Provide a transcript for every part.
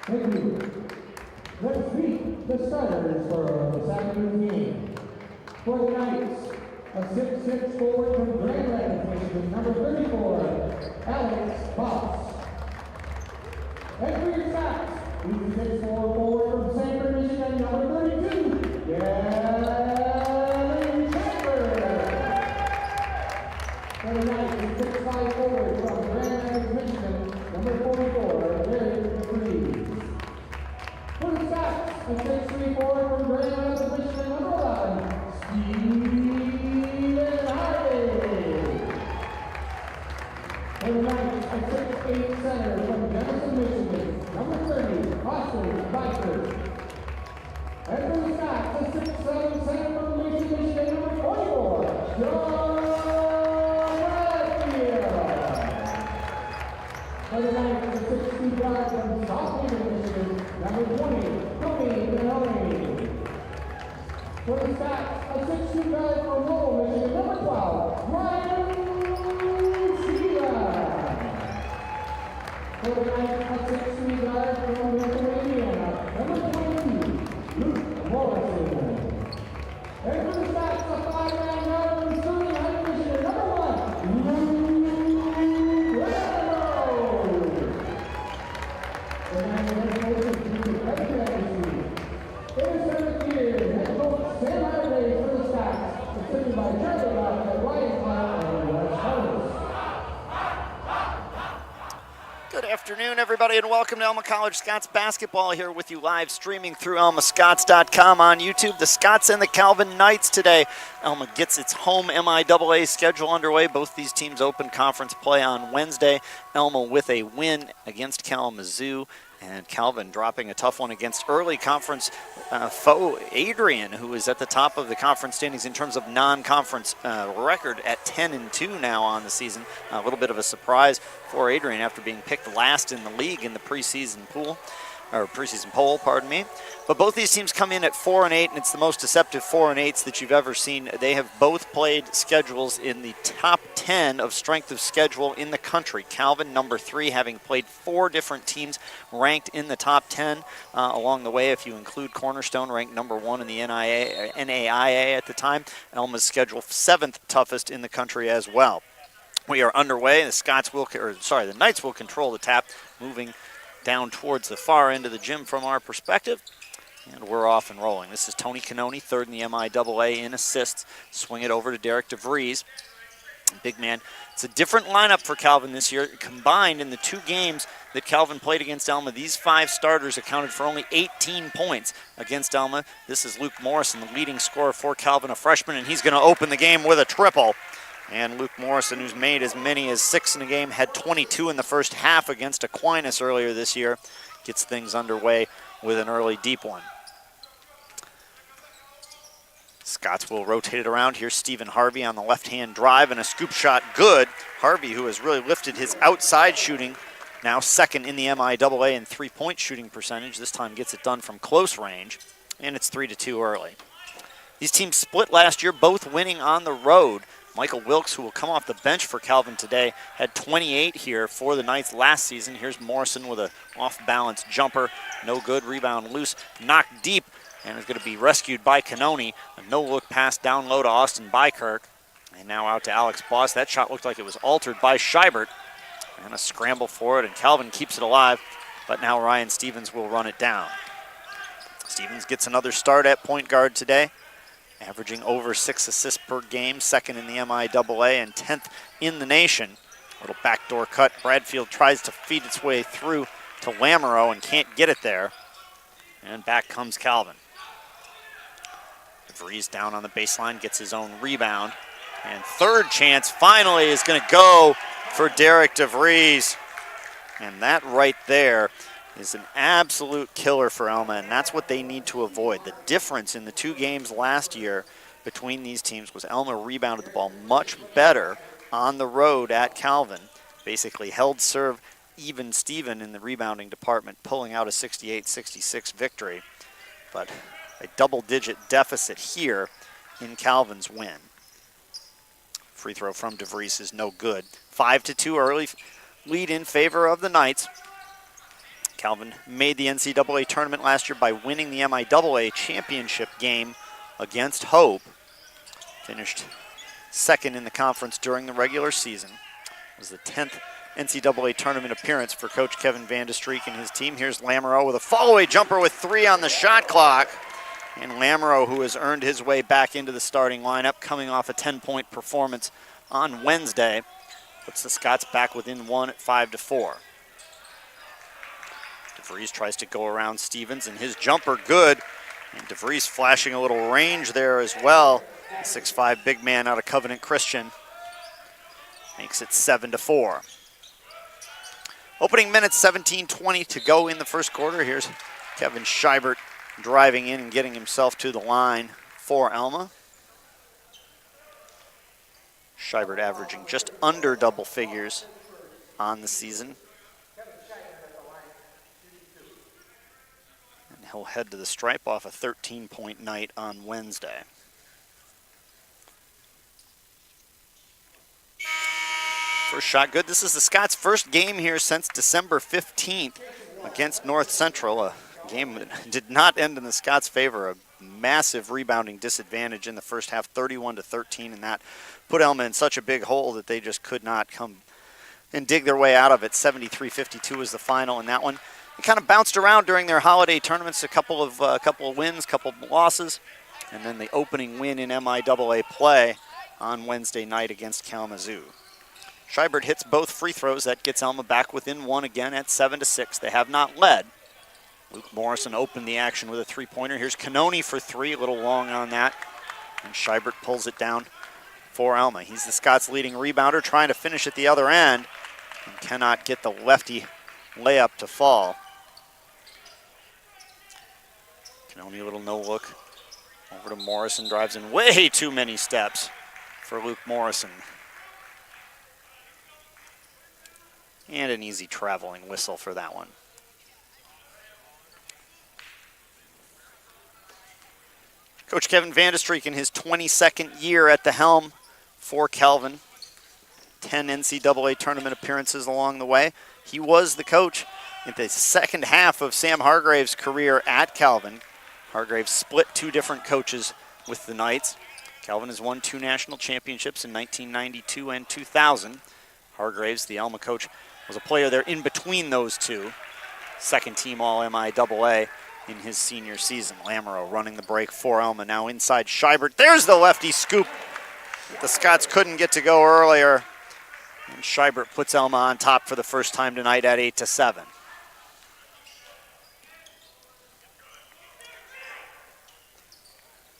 Thank you. Let's meet the starters for this afternoon's game. For the Knights, a 6'6" forward from Grand Rapids, Michigan, number 34, Alex Boss. And for your Scots, he's a 6'4" forward from Sanford, Michigan, number 32, Gavin Shepard. For the Knights, a 6'5" forward from Grand Rapids, Michigan, number 44, Derek Freeze. For the Scots, a 6'3" forward from Grand Rapids, Michigan, number 11, Stephen Harvey. For the Knights, a 6'8" center from Jefferson, Michigan, number 30, Austin Biker. And for the Scots, a 6'7" center from Mich, Michigan, number 44, John Bradfield. For the Knights, a 6'2" guard from South Haven, Michigan, number 20, Tony Benoni. For the Scots, a 6'2" guard from Lowell, Michigan, number 12, Ryan Sheila. For the Knights, a 6'3" guard from Lithuania, number 22, Luke Morrison. And for the Scots, a 5'9" guard from Sterling Heights, Michigan, number 1, Luke Ramos. The Knights head coach is Steve Harvey. In his 7th year, head coach Sam Harvey for the Scots, assisted by Charlie Rock, Ryan Clark, and Wes Harris. Good afternoon, everybody, and welcome to Alma College Scots basketball here with you live streaming through almascots.com on YouTube. The Scots and the Calvin Knights today. Alma gets its home MIAA schedule underway. Both these teams open conference play on Wednesday. Alma with a win against Kalamazoo, and Calvin dropping a tough one against early conference foe Adrian, who is at the top of the conference standings in terms of non-conference record at 10-2 now on the season. A little bit of a surprise for Adrian after being picked last in the league in the preseason poll. Pardon me. But both these teams come in at 4-8, and it's the most deceptive 4-8s that you've ever seen. They have both played schedules in the top 10 of strength of schedule in the country. Calvin, number 3, having played 4 different teams ranked in the top 10 along the way, if you include Cornerstone, ranked number 1 in the NAIA at the time. Alma's schedule 7th toughest in the country as well. We are underway. The Knights will control the tap, moving down towards the far end of the gym from our perspective, and we're off and rolling. This is Tony Canoni, 3rd in the MIAA in assists. Swing it over to Derek DeVries. Big man. It's a different lineup for Calvin this year. Combined in the 2 games that Calvin played against Alma, these 5 starters accounted for only 18 points against Alma. This is Luke Morrison, the leading scorer for Calvin, a freshman, and he's going to open the game with a triple. And Luke Morrison, who's made as many as 6 in a game, had 22 in the first half against Aquinas earlier this year, gets things underway with an early deep one. Scots will rotate it around. Here's Stephen Harvey on the left-hand drive, and a scoop shot good. Harvey, who has really lifted his outside shooting, now 2nd in the MIAA in 3-point shooting percentage. This time gets it done from close range, and it's 3-2 early. These teams split last year, both winning on the road. Michael Wilkes, who will come off the bench for Calvin today, had 28 here for the Knights last season. Here's Morrison with an off-balance jumper. No good. Rebound loose. Knocked deep, and is going to be rescued by Canoni. A no-look pass down low to Austin Bykirk. And now out to Alex Boss. That shot looked like it was altered by Scheibert. And a scramble for it, and Calvin keeps it alive. But now Ryan Stevens will run it down. Stevens gets another start at point guard today, averaging over 6 assists per game, 2nd in the MIAA and 10th in the nation. Little backdoor cut. Bradfield tries to feed its way through to Lamoureux and can't get it there. And back comes Calvin. DeVries down on the baseline, gets his own rebound. And 3rd chance finally is going to go for Derek DeVries. And that right there is an absolute killer for Alma, and that's what they need to avoid. The difference in the 2 games last year between these teams was Alma rebounded the ball much better on the road at Calvin, basically held serve even Steven in the rebounding department, pulling out a 68-66 victory. But a double-digit deficit here in Calvin's win. Free throw from DeVries is no good. 5-2 early lead in favor of the Knights. Calvin made the NCAA tournament last year by winning the MIAA championship game against Hope. Finished second in the conference during the regular season. It was the 10th NCAA tournament appearance for Coach Kevin Vandestreek and his team. Here's Lamoureux with a fall-away jumper with 3 on the shot clock. And Lamoureux, who has earned his way back into the starting lineup, coming off a 10-point performance on Wednesday, puts the Scots back within 1 at 5-4. DeVries tries to go around Stevens, and his jumper good. And DeVries flashing a little range there as well. The 6'5" big man out of Covenant Christian makes it 7-4. Opening minutes, 17:20 to go in the first quarter. Here's Kevin Scheibert driving in and getting himself to the line for Alma. Scheibert averaging just under double figures on the season. And he'll head to the stripe off a 13-point night on Wednesday. First shot good. This is the Scots' first game here since December 15th against North Central. A game that did not end in the Scots' favor. A massive rebounding disadvantage in the first half, 31-13, and that put Alma in such a big hole that they just could not come and dig their way out of it. 73-52 was the final in that one. They kind of bounced around during their holiday tournaments, a couple of wins, couple of losses, and then the opening win in MIAA play on Wednesday night against Kalamazoo. Scheibert hits both free throws. That gets Alma back within 1 again at 7-6. They have not led. Luke Morrison opened the action with a three-pointer. Here's Cannoni for 3, a little long on that. And Scheibert pulls it down for Alma. He's the Scots' leading rebounder, trying to finish at the other end, and cannot get the lefty layup to fall. Cannoni, a little no-look. Over to Morrison, drives in way too many steps for Luke Morrison. And an easy traveling whistle for that one. Coach Kevin Vandestreek in his 22nd year at the helm for Calvin. 10 NCAA tournament appearances along the way. He was the coach in the second half of Sam Hargrave's career at Calvin. Hargrave split 2 different coaches with the Knights. Calvin has won 2 national championships in 1992 and 2000. Hargraves, the Alma coach, was a player there in between those 2. Second team All-MIAA in his senior season. Lamoureux running the break for Alma. Now inside Scheibert. There's the lefty scoop that the Scots couldn't get to go earlier. And Scheibert puts Alma on top for the first time tonight at 8-7.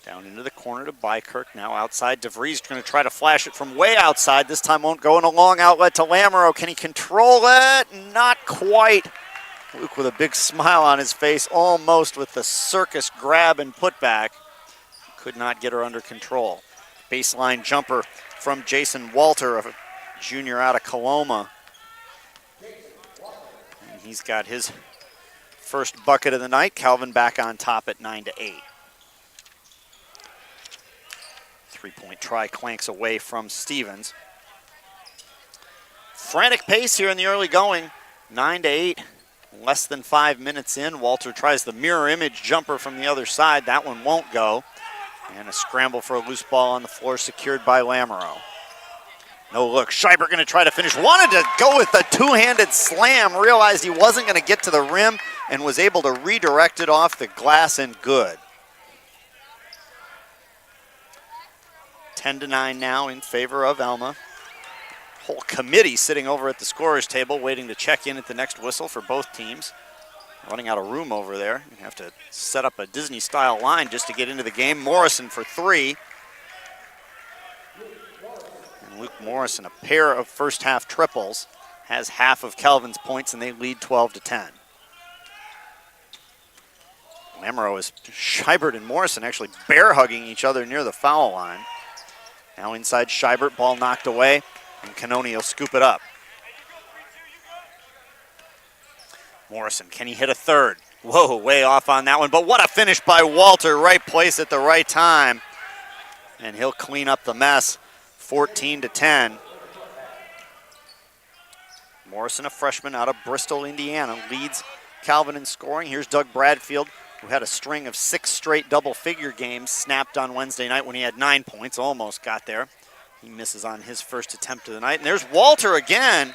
Down into the corner to Bykirk. Now outside. DeVries going to try to flash it from way outside. This time won't go in a long outlet to Lamoureux. Can he control it? Not quite. Luke with a big smile on his face, almost with the circus grab and putback. Could not get her under control. Baseline jumper from Jason Walter, a junior out of Coloma. And he's got his first bucket of the night. Calvin back on top at 9-8. Three-point try clanks away from Stevens. Frantic pace here in the early going. 9-8, less than 5 minutes in. Walter tries the mirror image jumper from the other side. That one won't go. And a scramble for a loose ball on the floor secured by Lamoureux. No look. Scheibert going to try to finish. Wanted to go with a two-handed slam. Realized he wasn't going to get to the rim and was able to redirect it off the glass and good. 10-9 now in favor of Alma. Whole committee sitting over at the scorer's table waiting to check in at the next whistle for both teams. Running out of room over there. You have to set up a Disney-style line just to get into the game. Morrison for 3. And Luke Morrison, a pair of first-half triples, has half of Calvin's points, and they lead 12-10. Lamoureux is Scheibert and Morrison actually bear-hugging each other near the foul line. Now inside Scheibert, ball knocked away, and Cannoni will scoop it up. Morrison, can he hit a third? Whoa, way off on that one, but what a finish by Walter. Right place at the right time. And he'll clean up the mess, 14-10. Morrison, a freshman out of Bristol, Indiana, leads Calvin in scoring. Here's Doug Bradfield, who had a string of 6 straight double-figure games, snapped on Wednesday night when he had 9 points, almost got there. He misses on his first attempt of the night. And there's Walter again.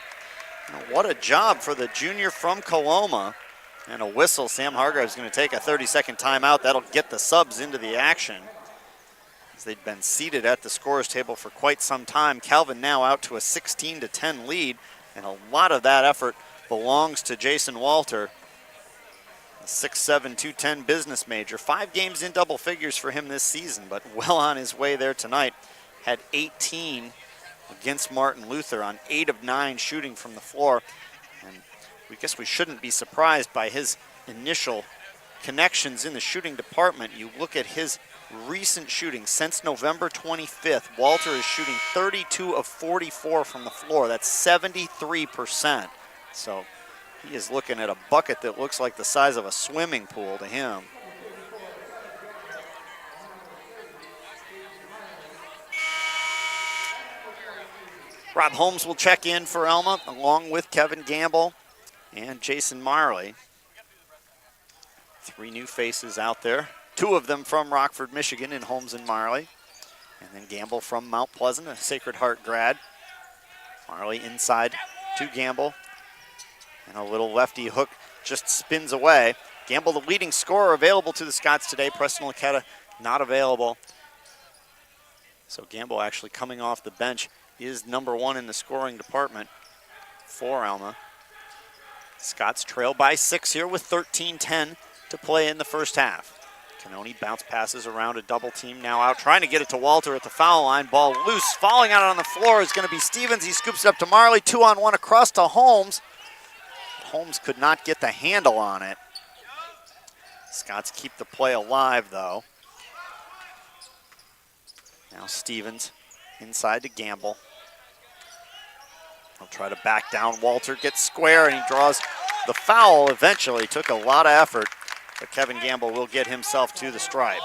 What a job for the junior from Coloma. And a whistle. Sam Hargrave's going to take a 30-second timeout. That'll get the subs into the action, as they'd been seated at the scorer's table for quite some time. Calvin now out to a 16-10 lead, and a lot of that effort belongs to Jason Walter, a 6'7", 210 business major. 5 games in double figures for him this season, but well on his way there tonight. Had 18 against Martin Luther on 8 of 9 shooting from the floor. And we guess we shouldn't be surprised by his initial connections in the shooting department. You look at his recent shooting since November 25th. Walter is shooting 32 of 44 from the floor. That's 73%. So he is looking at a bucket that looks like the size of a swimming pool to him. Rob Holmes will check in for Alma, along with Kevin Gamble and Jason Marley. 3 new faces out there. 2 of them from Rockford, Michigan, in Holmes and Marley. And then Gamble from Mount Pleasant, a Sacred Heart grad. Marley inside to Gamble. And a little lefty hook just spins away. Gamble, the leading scorer available to the Scots today. Preston Laketta not available. So Gamble actually coming off the bench is number 1 in the scoring department for Alma. Scots trail by 6 here with 13-10 to play in the first half. Cannoni bounce passes around a double team, now out trying to get it to Walter at the foul line. Ball loose, falling out on the floor is going to be Stevens. He scoops it up to Marley, 2-on-1 across to Holmes. Holmes could not get the handle on it. Scots keep the play alive though. Now Stevens inside to Gamble. He'll try to back down. Walter gets square and he draws the foul eventually. Took a lot of effort, but Kevin Gamble will get himself to the stripe.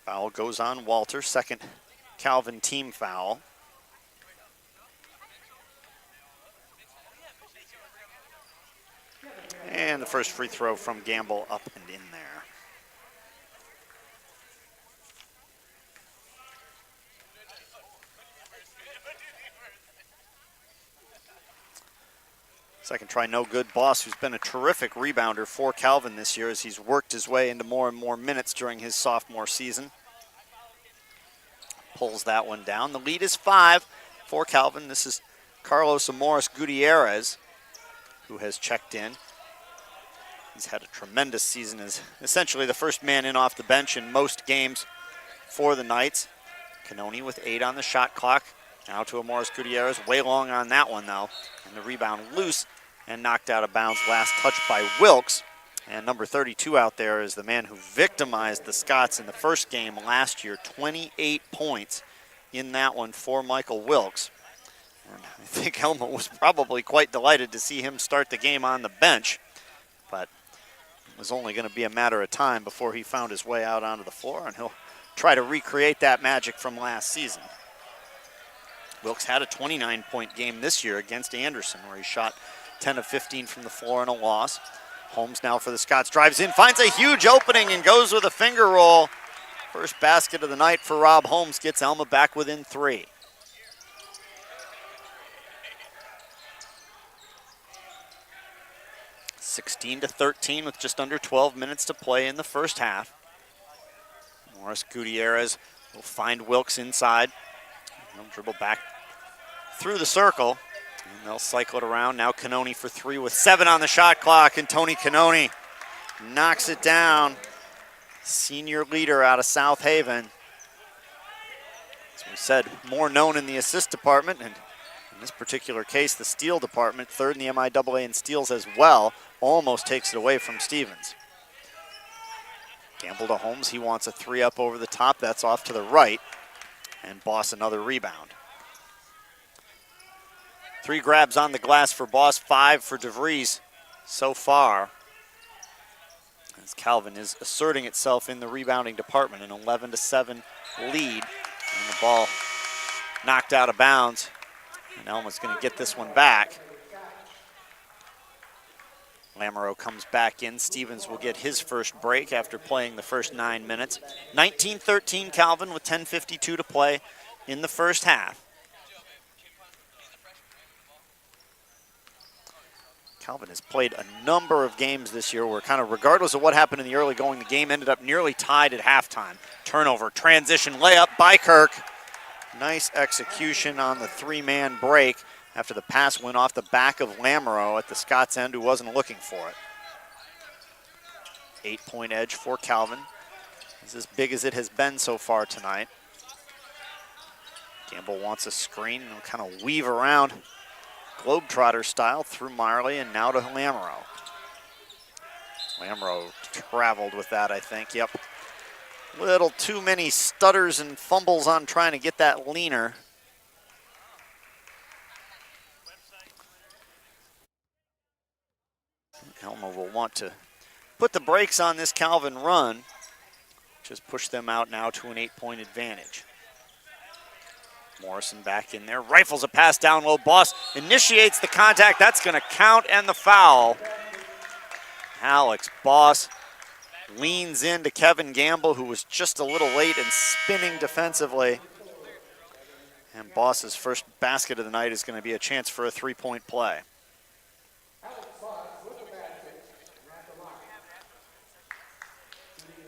Foul goes on Walter, second Calvin team foul. And the first free throw from Gamble up and in there. Second try, no good. Boss, who's been a terrific rebounder for Calvin this year as he's worked his way into more and more minutes during his sophomore season. Pulls that one down. The lead is 5 for Calvin. This is Carlos Amoris Gutierrez, who has checked in. He's had a tremendous season as essentially the first man in off the bench in most games for the Knights. Cannoni with 8 on the shot clock. Now to Amoris Gutierrez, way long on that one though. And the rebound loose and knocked out of bounds. Last touch by Wilkes. And number 32 out there is the man who victimized the Scots in the first game last year. 28 points in that one for Michael Wilkes. And I think Alma was probably quite delighted to see him start the game on the bench. But it was only going to be a matter of time before he found his way out onto the floor, and he'll try to recreate that magic from last season. Wilkes had a 29-point game this year against Anderson, where he shot 10 of 15 from the floor in a loss. Holmes now for the Scots, drives in, finds a huge opening and goes with a finger roll. First basket of the night for Rob Holmes, gets Alma back within 3. (16-13) with just under 12 minutes to play in the first half. Amoris Gutierrez will find Wilkes inside. He'll dribble back through the circle, and they'll cycle it around. Now Cannoni for 3 with 7 on the shot clock, and Tony Cannoni knocks it down. Senior leader out of South Haven. As we said, more known in the assist department, and in this particular case, the steal department, 3rd in the MIAA in steals as well, almost takes it away from Stevens. Gamble to Holmes, he wants a 3 up over the top, that's off to the right, and Boss another rebound. 3 grabs on the glass for Boss, 5 for DeVries so far. As Calvin is asserting itself in the rebounding department, an 11-7 lead, and the ball knocked out of bounds. And Alma's going to get this one back. Lamoureux comes back in. Stevens will get his first break after playing the first 9 minutes. 19-13 Calvin with 10:52 to play in the first half. Calvin has played a number of games this year where kind of regardless of what happened in the early going, the game ended up nearly tied at halftime. Turnover, transition, layup by Kirk. Nice execution on the three-man break after the pass went off the back of Lamoureux at the Scots end, who wasn't looking for it. 8-point edge for Calvin. It's as big as it has been so far tonight. Gamble wants a screen and will kind of weave around Globetrotter style through Marley and now to Lamoureux. Lamoureux traveled with that, I think, yep. Little too many stutters and fumbles on trying to get that leaner. Alma will want to put the brakes on this Calvin run. Just push them out now to an 8-point advantage. Morrison back in there, rifles a pass down low. Boss initiates the contact. That's going to count, and the foul. Alex Boss leans into Kevin Gamble, who was just a little late and spinning defensively. And Boss's first basket of the night is going to be a chance for a 3-point play.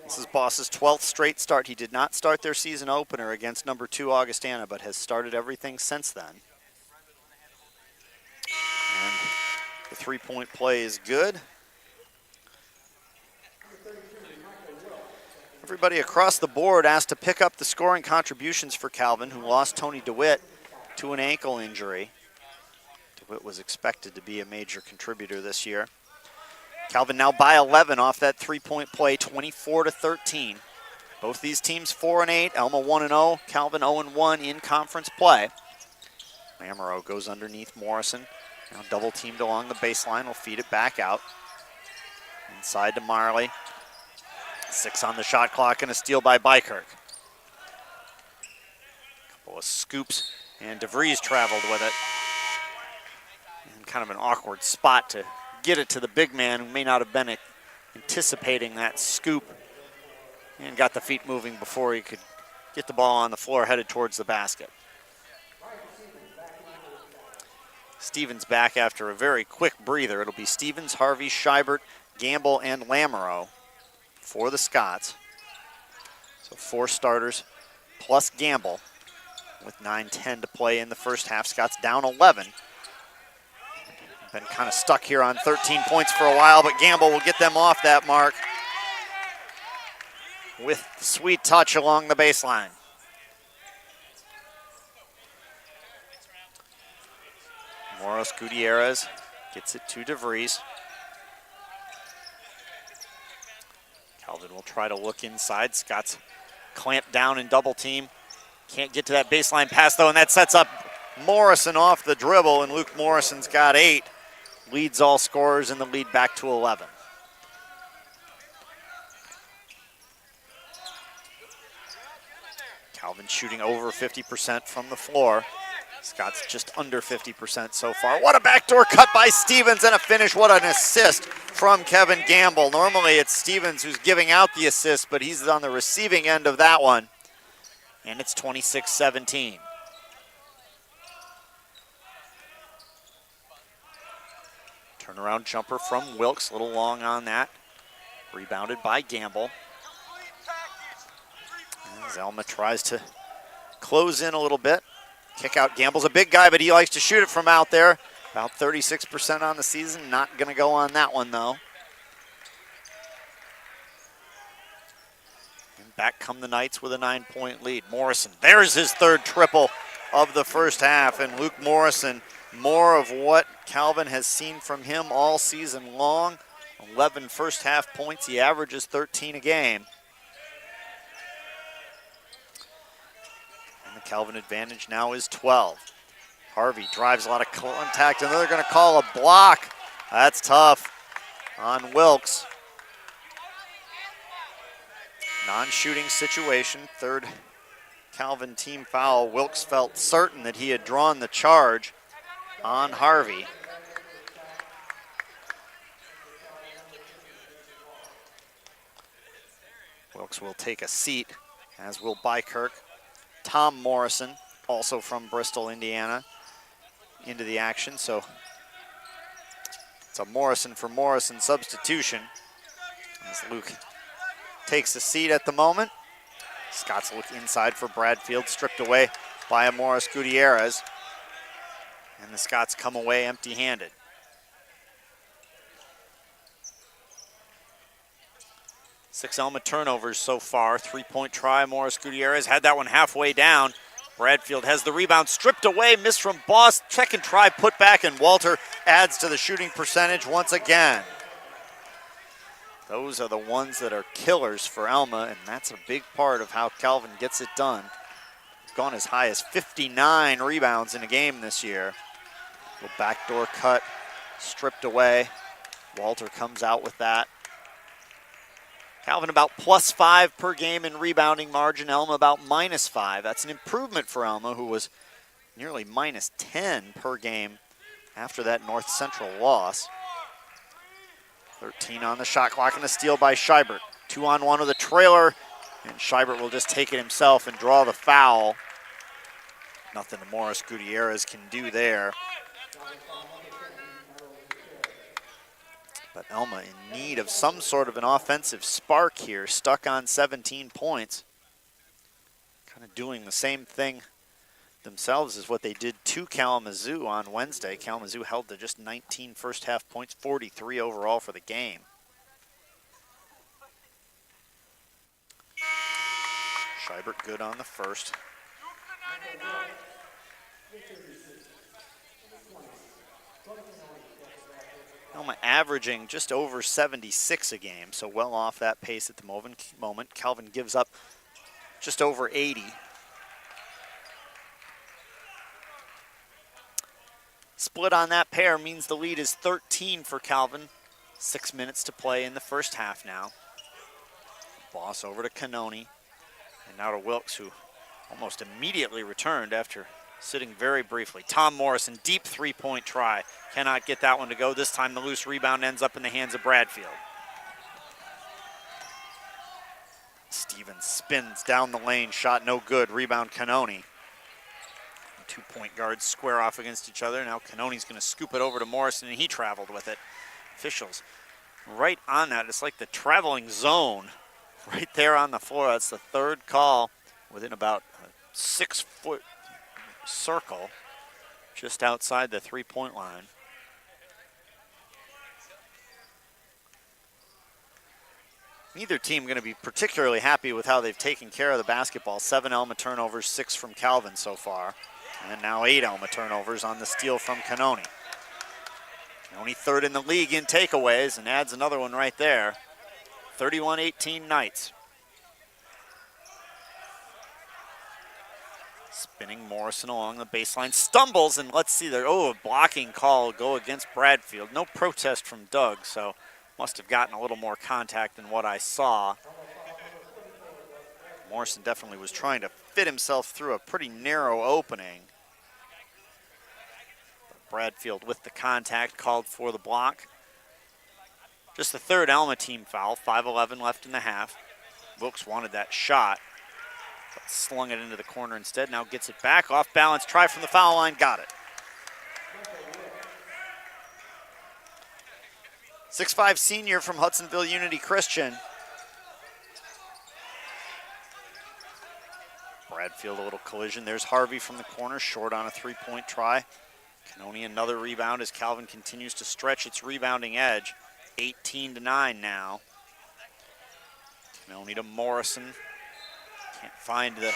This is Boss's 12th straight start. He did not start their season opener against number 2 Augustana, but has started everything since then. And the 3-point play is good. Everybody across the board asked to pick up the scoring contributions for Calvin, who lost Tony DeWitt to an ankle injury. DeWitt was expected to be a major contributor this year. Calvin now by 11 off that 3-point play, 24-13. Both these teams 4-8, Alma 1-0, Calvin 0-1 in conference play. Lamoureux goes underneath Morrison. Now double teamed along the baseline, will feed it back out. Inside to Marley. 6 on the shot clock and a steal by Bykirk. Couple of scoops and DeVries traveled with it. And kind of an awkward spot to get it to the big man, who may not have been anticipating that scoop, and got the feet moving before he could get the ball on the floor headed towards the basket. Stevens back after a very quick breather. It'll be Stevens, Harvey, Scheibert, Gamble, and Lamoureux for the Scots. So 4 starters plus Gamble with 9:10 to play in the first half. Scots down 11. Been kind of stuck here on 13 points for a while, but Gamble will get them off that mark with the sweet touch along the baseline. Morris Gutierrez gets it to DeVries. Calvin will try to look inside. Scott's clamped down and double team. Can't get to that baseline pass though, and that sets up Morrison off the dribble, and Luke Morrison's got 8. Leads all scorers in the lead back to 11. Calvin shooting over 50% from the floor. Scott's just under 50% so far. What a backdoor cut by Stevens and a finish. What an assist from Kevin Gamble. Normally it's Stevens who's giving out the assist, but he's on the receiving end of that one. And it's 26-17. Turnaround jumper from Wilkes, a little long on that. Rebounded by Gamble. As Alma tries to close in a little bit. Kick out. Gamble's a big guy, but he likes to shoot it from out there. About 36% on the season. Not going to go on that one, though. And back come the Knights with a 9-point lead. Morrison, there's his 3rd triple of the first half. And Luke Morrison, more of what Calvin has seen from him all season long. 11 first half points. He averages 13 a game. And the Calvin advantage now is 12. Harvey drives a lot of contact, and they're going to call a block. That's tough on Wilkes. Non-shooting situation. 3rd Calvin team foul. Wilkes felt certain that he had drawn the charge on Harvey. Wilkes will take a seat, as will Bykirk. Tom Morrison, also from Bristol, Indiana, into the action. So it's a Morrison for Morrison substitution as Luke takes a seat at the moment. Scots look inside for Bradfield, stripped away by a Morris Gutierrez. And the Scots come away empty-handed. Six Alma turnovers so far. Three-point try. Morris Gutierrez had that one halfway down. Bradfield has the rebound, stripped away, missed from Boss. Second try, put back, and Walter adds to the shooting percentage once again. Those are the ones that are killers for Alma, and that's a big part of how Calvin gets it done. Gone as high as 59 rebounds in a game this year. Little backdoor cut, stripped away. Walter comes out with that. Calvin about +5 per game in rebounding margin. Alma about -5. That's an improvement for Alma, who was nearly -10 per game after that North Central loss. 13 on the shot clock and a steal by Scheibert. 2-on-1 with a trailer, and Scheibert will just take it himself and draw the foul. Nothing Morris Gutierrez can do there. But Alma in need of some sort of an offensive spark here, stuck on 17 points. Kind of doing the same thing themselves as what they did to Kalamazoo on Wednesday. Kalamazoo held to just 19 first half points, 43 overall for the game. Scheibert good on the first. Alma averaging just over 76 a game, so well off that pace at the moment. Calvin gives up just over 80. Split on that pair means the lead is 13 for Calvin. 6 minutes to play in the first half now. Boss over to Cannoni, and now to Wilkes, who almost immediately returned after sitting very briefly. Tom Morrison, deep three-point try. Cannot get that one to go. This time the loose rebound ends up in the hands of Bradfield. Stevens spins down the lane, shot no good. Rebound Cannoni. 2-point guards square off against each other. Now Cannoni's going to scoop it over to Morrison, and he traveled with it. Officials right on that. It's like the traveling zone right there on the floor. That's the third call within about a 6-foot circle just outside the three-point line. Neither team going to be particularly happy with how they've taken care of the basketball. 7 Alma turnovers, 6 from Calvin so far. And now 8 Alma turnovers on the steal from Cannoni. Cannoni third in the league in takeaways and adds another one right there. 31-18 Knights. Spinning Morrison along the baseline, stumbles, and let's see there. Oh, a blocking call go against Bradfield. No protest from Doug, so must have gotten a little more contact than what I saw. Morrison definitely was trying to fit himself through a pretty narrow opening. But Bradfield with the contact called for the block. Just the third Alma team foul, 5:11 left in the half. Wilkes wanted that shot, but slung it into the corner instead. Now gets it back, off balance, try from the foul line, got it. 6'5" senior from Hudsonville Unity Christian. Bradfield a little collision. There's Harvey from the corner, short on a three-point try. Cannoni another rebound as Calvin continues to stretch its rebounding edge. 18-9 now. Cannoni to Morrison. Can't find the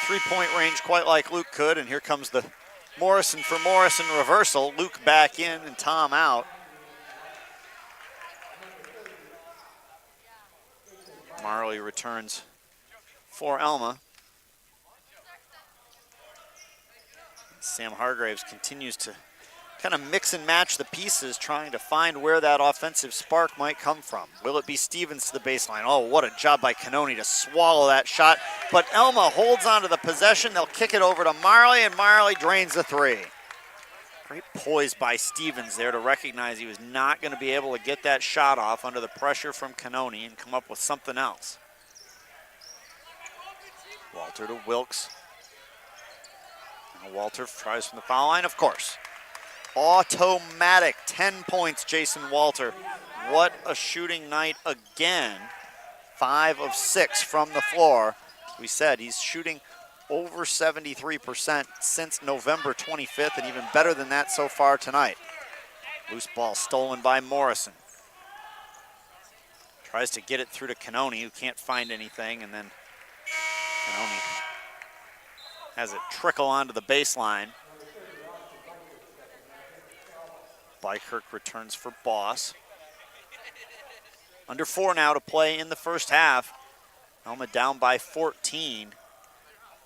three-point range quite like Luke could, and here comes the Morrison for Morrison reversal. Luke back in and Tom out. Marley returns for Alma. Sam Hargraves continues to kind of mix and match the pieces, trying to find where that offensive spark might come from. Will it be Stevens to the baseline? Oh, what a job by Cannoni to swallow that shot. But Alma holds on to the possession. They'll kick it over to Marley, and Marley drains the three. Great poise by Stevens there to recognize he was not going to be able to get that shot off under the pressure from Cannoni and come up with something else. Walter to Wilkes. Now Walter tries from the foul line, of course. Automatic 10 points, Jason Walter. What a shooting night again. 5 of 6 from the floor. We said he's shooting over 73% since November 25th, and even better than that so far tonight. Loose ball stolen by Morrison. Tries to get it through to Cannoni, who can't find anything, and then Cannoni has it trickle onto the baseline. Bykirk returns for Boss. Under 4 now to play in the first half. Alma down by 14.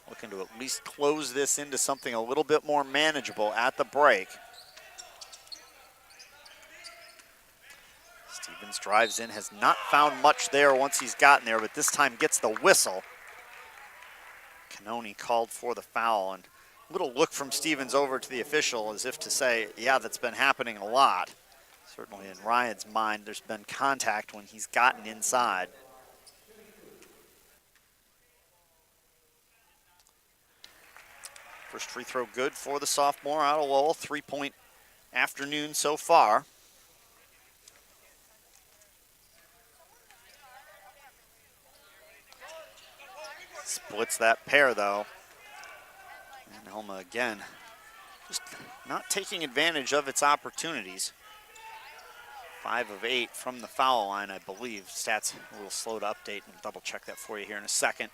Looking to at least close this into something a little bit more manageable at the break. Stevens drives in, has not found much there once he's gotten there, but this time gets the whistle. Cannoni called for the foul, and a little look from Stevens over to the official as if to say, yeah, that's been happening a lot. Certainly in Ryan's mind, there's been contact when he's gotten inside. First free throw good for the sophomore out of Lowell. 3-point afternoon so far. Splits that pair though. And Alma again, just not taking advantage of its opportunities. 5 of 8 from the foul line, I believe. Stats a little slow to update, and double check that for you here in a second.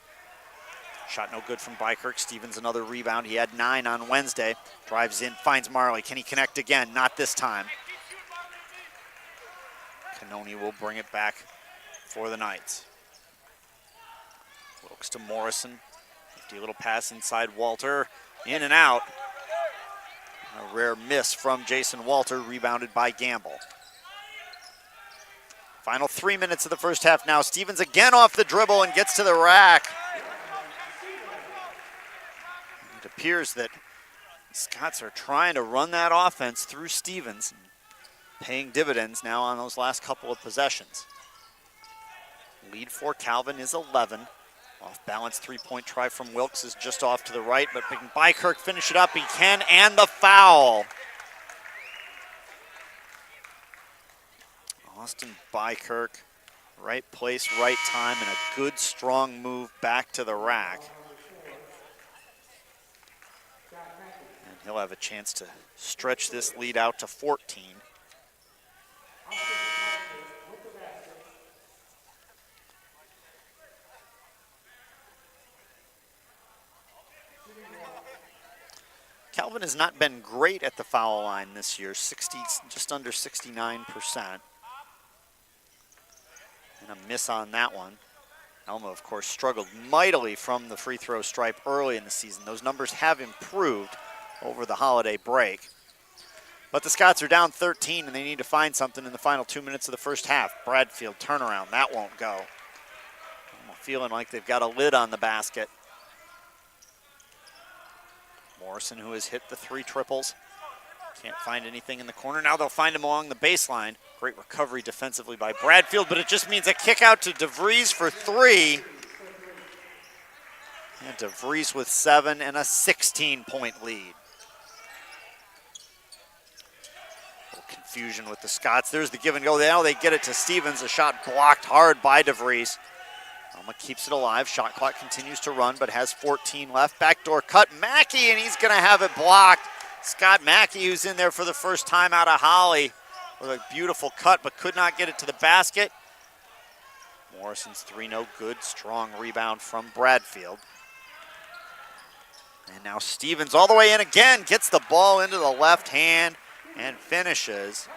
Shot no good from Bykirk. Stevens another rebound. He had 9 on Wednesday. Drives in, finds Marley. Can he connect again? Not this time. Cannoni will bring it back for the Knights. Wilkes to Morrison. 50 little pass inside Walter. In and out. A rare miss from Jason Walter, rebounded by Gamble. Final 3 minutes of the first half now. Stevens again off the dribble and gets to the rack. It appears that the Scots are trying to run that offense through Stevens, paying dividends now on those last couple of possessions. Lead for Calvin is 11. Off balance 3-point try from Wilkes is just off to the right, but can Bykirk finish it up? He can, and the foul. Austin Bykirk, right place, right time, and a good strong move back to the rack. And he'll have a chance to stretch this lead out to 14. Calvin has not been great at the foul line this year, just under 69%. And a miss on that one. Alma, of course, struggled mightily from the free throw stripe early in the season. Those numbers have improved over the holiday break. But the Scots are down 13, and they need to find something in the final 2 minutes of the first half. Bradfield turnaround, that won't go. Alma feeling like they've got a lid on the basket. Morrison, who has hit the 3 triples. Can't find anything in the corner. Now they'll find him along the baseline. Great recovery defensively by Bradfield, but it just means a kick out to DeVries for 3. And DeVries with 7 and a 16-point lead. A little confusion with the Scots. There's the give and go. Now they get it to Stevens. A shot blocked hard by DeVries. Alma keeps it alive. Shot clock continues to run, but has 14 left. Backdoor cut. Mackey, and he's going to have it blocked. Scott Mackey, who's in there for the first time out of Holly, with a beautiful cut, but could not get it to the basket. Morrison's 3 no good. Strong rebound from Bradfield. And now Stevens all the way in again. Gets the ball into the left hand and finishes.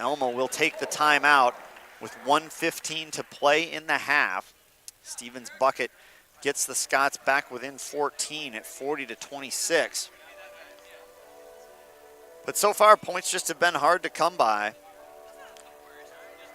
Alma will take the timeout with 1:15 to play in the half. Stevens' bucket gets the Scots back within 14 at 40-26. But so far, points just have been hard to come by.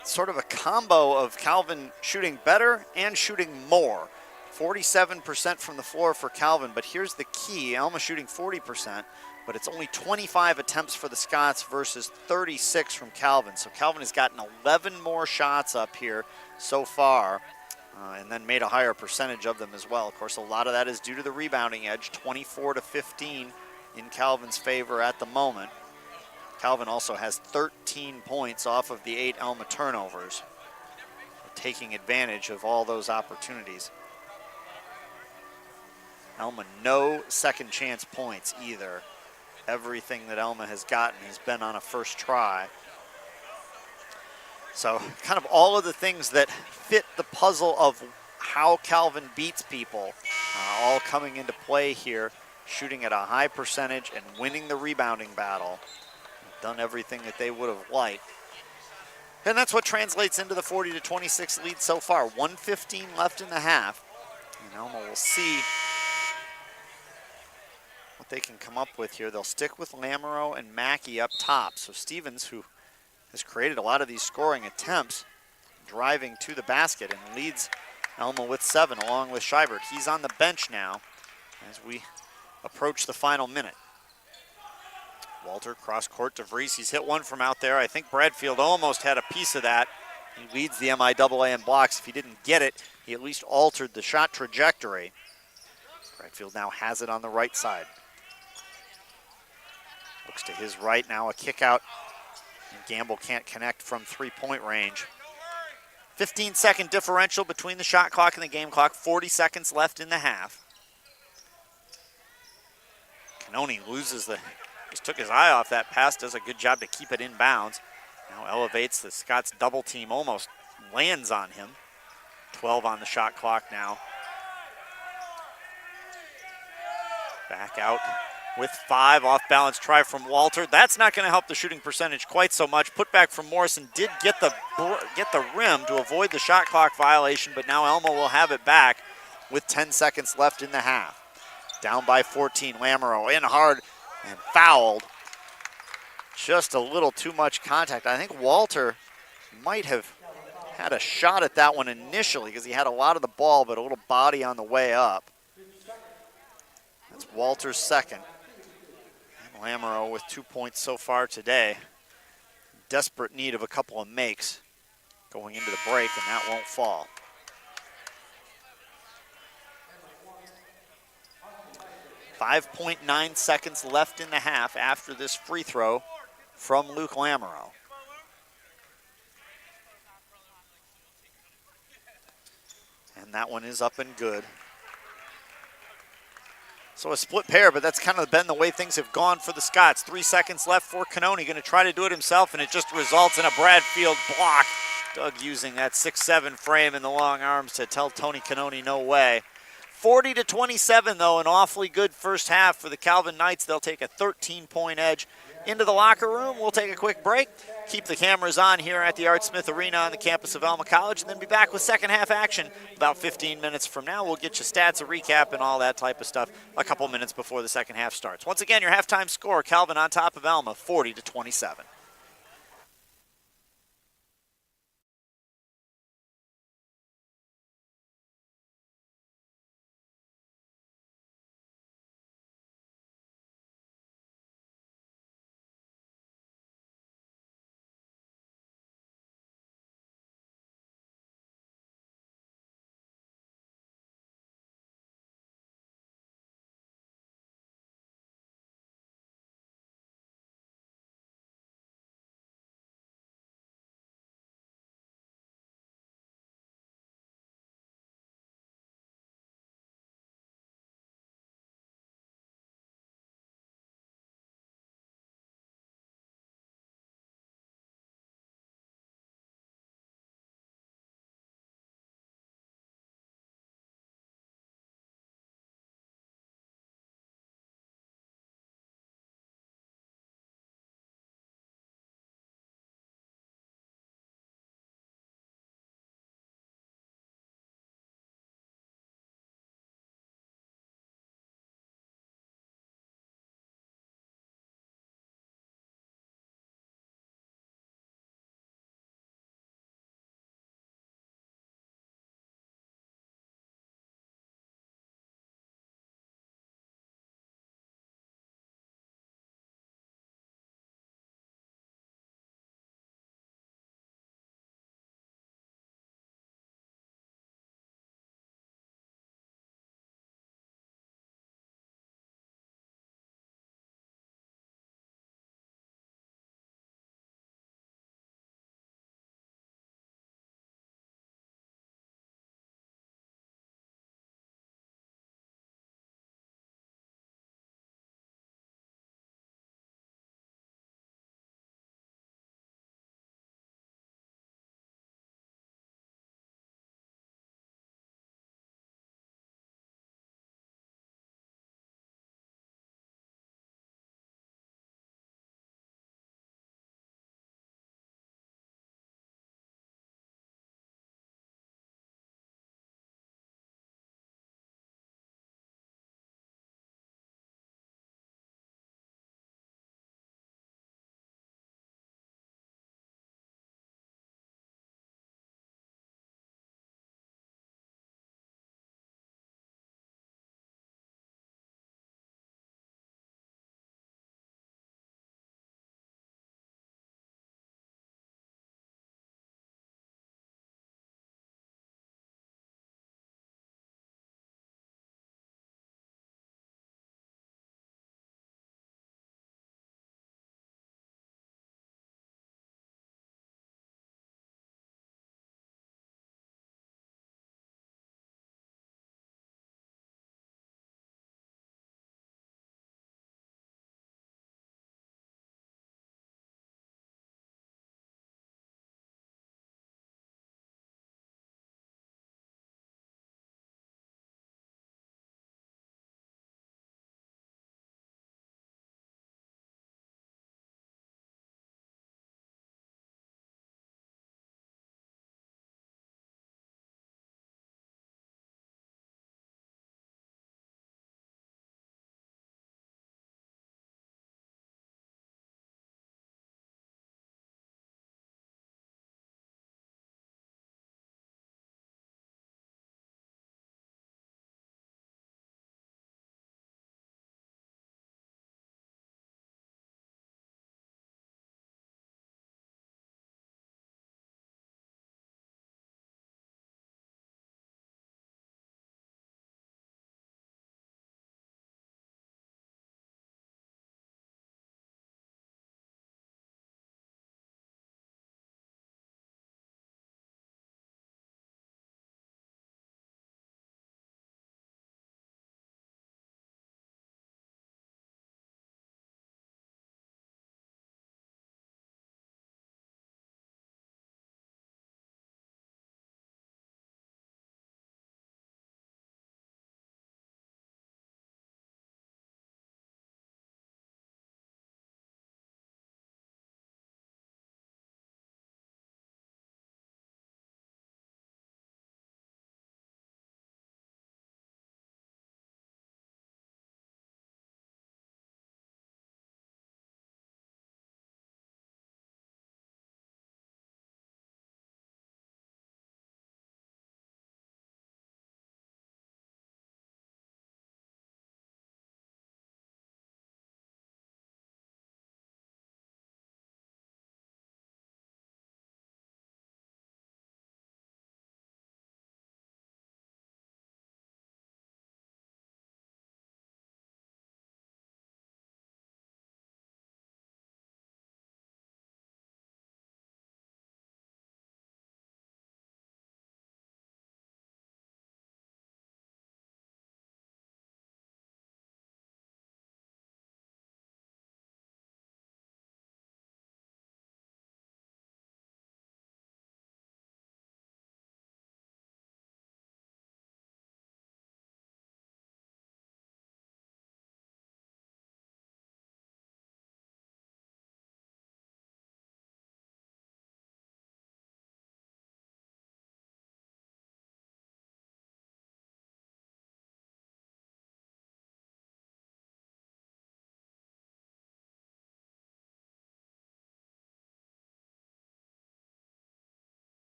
It's sort of a combo of Calvin shooting better and shooting more. 47% from the floor for Calvin, but here's the key. Alma shooting 40%, but it's only 25 attempts for the Scots versus 36 from Calvin. So Calvin has gotten 11 more shots up here so far, and then made a higher percentage of them as well. Of course, a lot of that is due to the rebounding edge, 24-15 in Calvin's favor at the moment. Calvin also has 13 points off of the 8 Alma turnovers, taking advantage of all those opportunities. Alma, no second chance points either. Everything that Alma has gotten has been on a first try. So kind of all of the things that fit the puzzle of how Calvin beats people, all coming into play here, shooting at a high percentage and winning the rebounding battle. Done everything that they would have liked. And that's what translates into the 40-26 lead so far. 1:15 left in the half. And Alma will see what they can come up with here. They'll stick with Lamoureux and Mackey up top. So Stevens, who has created a lot of these scoring attempts, driving to the basket and leads Alma with 7 along with Scheibert. He's on the bench now as we approach the final minute. Walter cross court to Vries. He's hit one from out there. I think Bradfield almost had a piece of that. He leads the MIAA in blocks. If he didn't get it, he at least altered the shot trajectory. Bradfield now has it on the right side. Looks to his right now, a kick out. And Gamble can't connect from three-point range. 15-second differential between the shot clock and the game clock. 40 seconds left in the half. Cannoni loses just took his eye off that pass, does a good job to keep it in bounds. Now elevates the Scots double team, almost lands on him. 12 on the shot clock now. Back out with 5, off balance try from Walter. That's not going to help the shooting percentage quite so much. Put back from Morrison, did get the rim to avoid the shot clock violation, but now Alma will have it back with 10 seconds left in the half. Down by 14, Lamoureux in hard and fouled. Just a little too much contact. I think Walter might have had a shot at that one initially because he had a lot of the ball, but a little body on the way up. That's Walter's second. And Lamoureux with 2 points so far today. Desperate need of a couple of makes going into the break, and that won't fall. .9 seconds left in the half after this free throw from Luke Lamoureux. And that one is up and good. So a split pair, but that's kind of been the way things have gone for the Scots. 3 seconds left for Cannoni, going to try to do it himself, and it just results in a Bradfield block. Doug using that 6'7" frame and the long arms to tell Tony Cannoni no way. 40-27, though, an awfully good first half for the Calvin Knights. They'll take a 13-point edge into the locker room. We'll take a quick break, keep the cameras on here at the Art Smith Arena on the campus of Alma College, and then be back with second half action about 15 minutes from now. We'll get you stats, a recap, and all that type of stuff a couple minutes before the second half starts. Once again, your halftime score, Calvin on top of Alma, 40-27.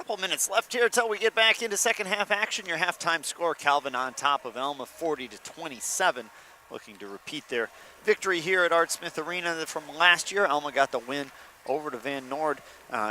Couple minutes left here until we get back into second half action. Your halftime score, Calvin on top of Alma, 40-27. Looking to repeat their victory here at Art Smith Arena from last year. Alma got the win over to Van Noord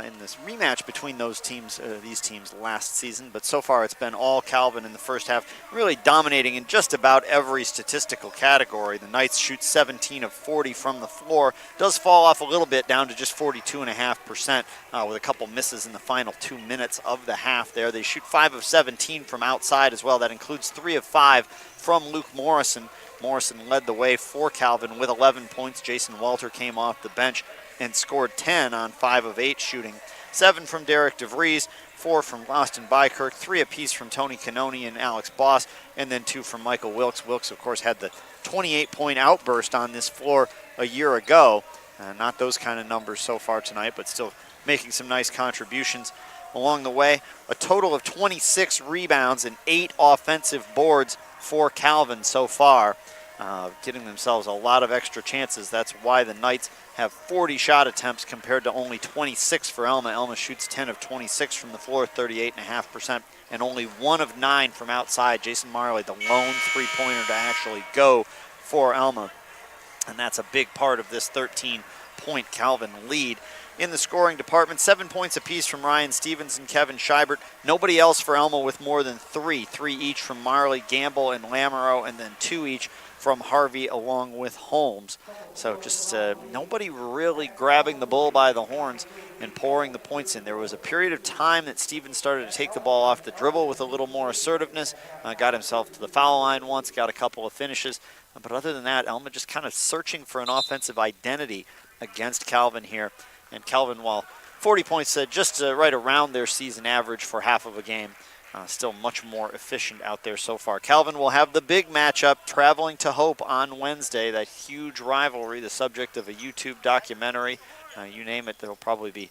in this rematch between these teams last season. But so far it's been all Calvin in the first half, really dominating in just about every statistical category. The Knights shoot 17 of 40 from the floor. Does fall off a little bit down to just 42.5% with a couple misses in the final 2 minutes of the half there. They shoot 5 of 17 from outside as well. That includes 3 of 5 from Luke Morrison. Morrison led the way for Calvin with 11 points. Jason Walter came off the bench and scored 10 on 5 of 8 shooting. 7 from Derek DeVries, 4 from Austin Bykirk, 3 apiece from Tony Canoni and Alex Boss, and then 2 from Michael Wilkes. Wilkes, of course, had the 28-point outburst on this floor a year ago. Not those kind of numbers so far tonight, but still making some nice contributions along the way. A total of 26 rebounds and 8 offensive boards for Calvin so far, getting themselves a lot of extra chances. That's why the Knights have 40 shot attempts compared to only 26 for Alma. Alma shoots 10 of 26 from the floor, 38.5%, and only 1 of 9 from outside. Jason Marley, the lone three-pointer to actually go for Alma, and that's a big part of this 13-point Calvin lead. In the scoring department, 7 points apiece from Ryan Stevens and Kevin Scheibert. Nobody else for Alma with more than 3. 3 each from Marley, Gamble, and Lamoureux, and then 2 each from Harvey along with Holmes. So just nobody really grabbing the bull by the horns and pouring the points in. There was a period of time that Stevens started to take the ball off the dribble with a little more assertiveness, got himself to the foul line once, got a couple of finishes. But other than that, Alma just kind of searching for an offensive identity against Calvin here. And Calvin, while 40 points, just right around their season average for half of a game, still much more efficient out there so far. Calvin will have the big matchup traveling to Hope on Wednesday, that huge rivalry, the subject of a YouTube documentary. You name it, there will probably be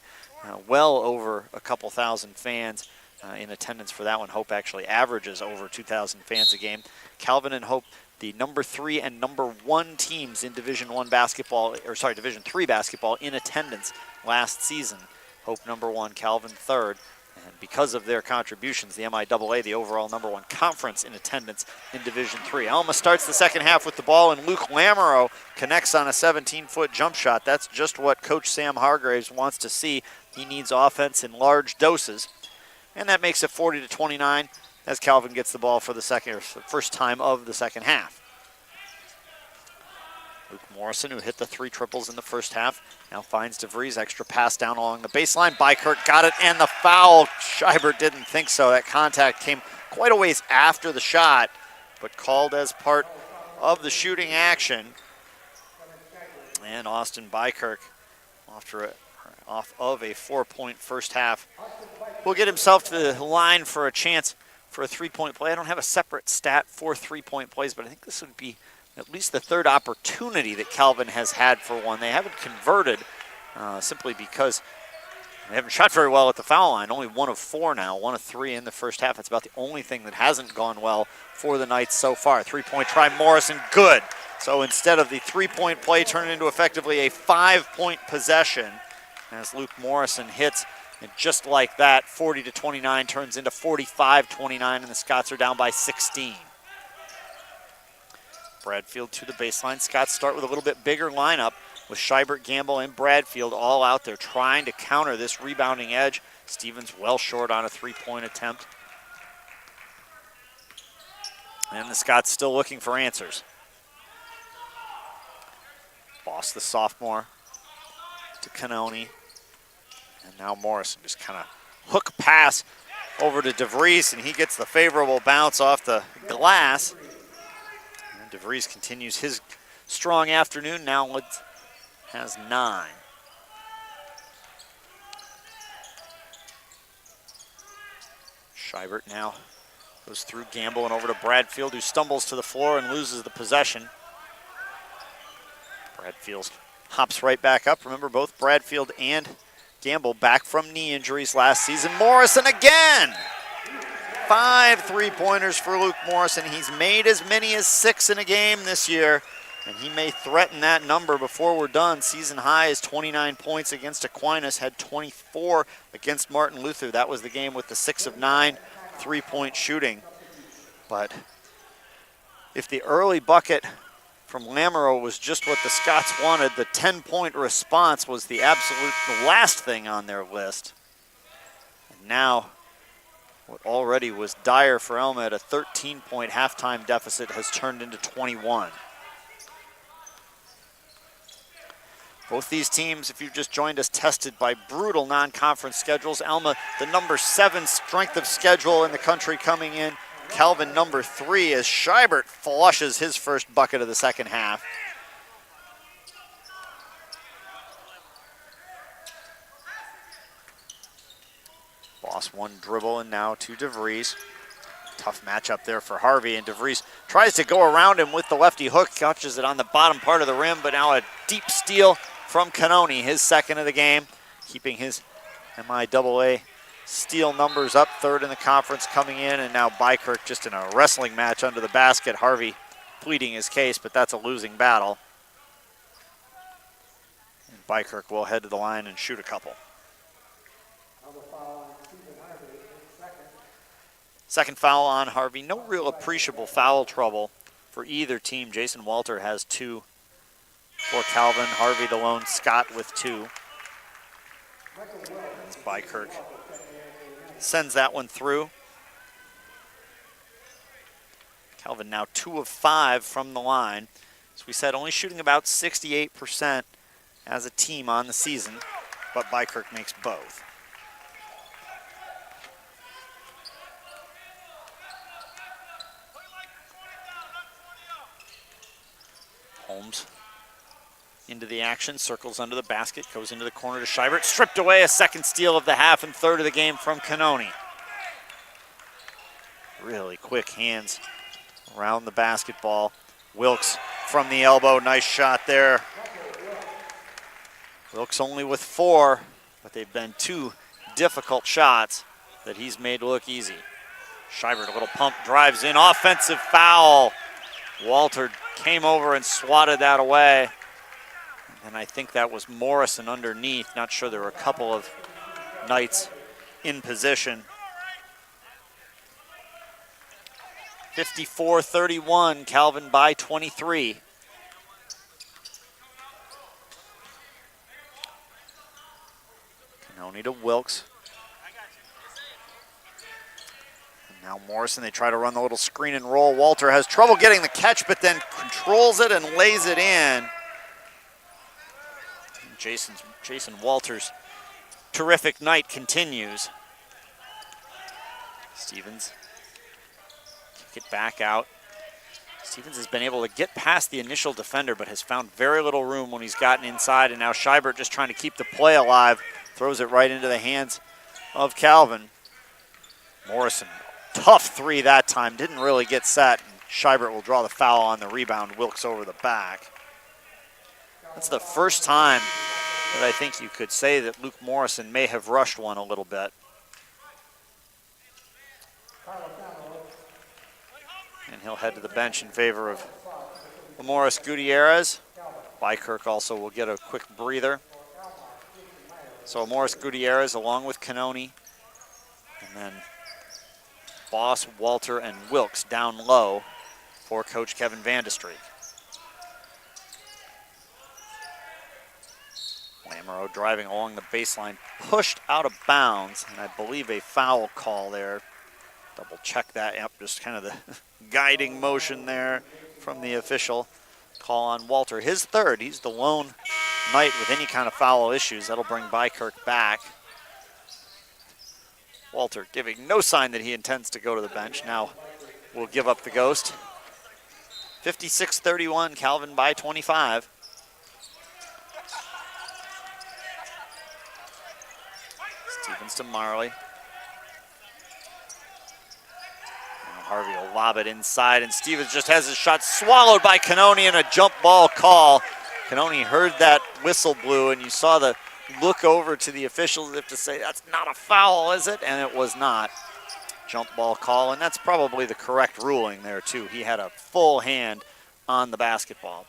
well over a couple thousand fans in attendance for that one. Hope actually averages over 2,000 fans a game. Calvin and Hope, the number 3 and number 1 teams in Division Division 3 basketball in attendance last season. Hope number 1, Calvin third. And because of their contributions, the MIAA, the overall number 1 conference in attendance in Division 3. Alma starts the second half with the ball, and Luke Lamoureux connects on a 17-foot jump shot. That's just what Coach Sam Hargraves wants to see. He needs offense in large doses. And that makes it 40-29 as Calvin gets the ball for the first time of the second half. Luke Morrison, who hit the 3 triples in the first half, now finds DeVries. Extra pass down along the baseline. Bykirk got it, and the foul. Scheibert didn't think so. That contact came quite a ways after the shot, but called as part of the shooting action. And Austin Bykirk, off of a 4-point first half, will get himself to the line for a chance for a 3-point play. I don't have a separate stat for 3-point plays, but I think this would be at least the 3rd opportunity that Calvin has had for one. They haven't converted simply because they haven't shot very well at the foul line. Only 1 of 4 now, 1 of 3 in the first half. That's about the only thing that hasn't gone well for the Knights so far. 3-point try, Morrison, good. So instead of the 3-point play, turn it into effectively a 5-point possession as Luke Morrison hits. And just like that, 40-29 turns into 45-29, and the Scots are down by 16. Bradfield to the baseline. Scots start with a little bit bigger lineup with Scheibert, Gamble, and Bradfield all out there trying to counter this rebounding edge. Stevens well short on a 3-point attempt. And the Scots still looking for answers. Boss, the sophomore, to Canoni. And now Morrison just kind of hook pass over to DeVries, and he gets the favorable bounce off the glass. And DeVries continues his strong afternoon. Now has 9. Scheibert now goes through Gamble and over to Bradfield, who stumbles to the floor and loses the possession. Bradfield hops right back up. Remember, both Bradfield and Gamble back from knee injuries last season. Morrison again! 5 3-pointers for Luke Morrison. He's made as many as 6 in a game this year. And he may threaten that number before we're done. Season high is 29 points against Aquinas, had 24 against Martin Luther. That was the game with the 6 of 9 3-point shooting. But if the early bucket from Lamoureux was just what the Scots wanted, the 10-point response was the last thing on their list. And now, what already was dire for Alma at a 13-point halftime deficit has turned into 21. Both these teams, if you've just joined us, tested by brutal non-conference schedules. Alma, the number 7 strength of schedule in the country coming in. Calvin, number 3, as Scheibert flushes his first bucket of the second half. Boss one dribble and now to DeVries. Tough matchup there for Harvey, and DeVries tries to go around him with the lefty hook, catches it on the bottom part of the rim, but now a deep steal from Cannoni, his second of the game, keeping his MIAA steal numbers up, 3rd in the conference coming in, and now Bykirk just in a wrestling match under the basket. Harvey pleading his case, but that's a losing battle. And Bykirk will head to the line and shoot a couple. Second foul on Harvey. No real appreciable foul trouble for either team. Jason Walter has 2 for Calvin. Harvey the lone Scot with 2. As Bykirk sends that one through. Calvin now 2 of 5 from the line. As we said, only shooting about 68% as a team on the season, but Bykirk makes both. Holmes into the action, circles under the basket, goes into the corner to Scheibert, stripped away, a second steal of the half and 3rd of the game from Cannoni. Really quick hands around the basketball. Wilkes from the elbow, nice shot there. Wilkes only with 4, but they've been 2 difficult shots that he's made look easy. Scheibert, a little pump, drives in, offensive foul. Walter came over and swatted that away. And I think that was Morrison underneath. Not sure, there were a couple of Knights in position. 54-31, Calvin by 23. Cannoni to Wilkes. And now Morrison, they try to run the little screen and roll. Walter has trouble getting the catch, but then controls it and lays it in. Jason Walter's terrific night continues. Stevens, kick it back out. Stevens has been able to get past the initial defender, but has found very little room when he's gotten inside, and now Scheibert just trying to keep the play alive, throws it right into the hands of Calvin. Morrison, tough 3 that time, didn't really get set. Scheibert will draw the foul on the rebound, Wilkes over the back. That's the first time that I think you could say that Luke Morrison may have rushed one a little bit. And he'll head to the bench in favor of Morris Gutierrez. Bykirk also will get a quick breather. So Morris Gutierrez along with Cannoni. And then Boss, Walter, and Wilkes down low for Coach Kevin Vandestreek. Lamoureux driving along the baseline, pushed out of bounds, and I believe a foul call there. Double check that. Yep, just kind of the guiding motion there from the official. Call on Walter, his 3rd. He's the lone Knight with any kind of foul issues. That'll bring Bykirk back. Walter giving no sign that he intends to go to the bench. Now will give up the ghost. 56-31, Calvin by 25. Stevens to Marley. Harvey will lob it inside, and Stevens just has his shot swallowed by Cannoni in a jump ball call. Cannoni heard that whistle blew, and you saw the look over to the officials as if to say, that's not a foul, is it? And it was not. Jump ball call, and that's probably the correct ruling there, too. He had a full hand on the basketball.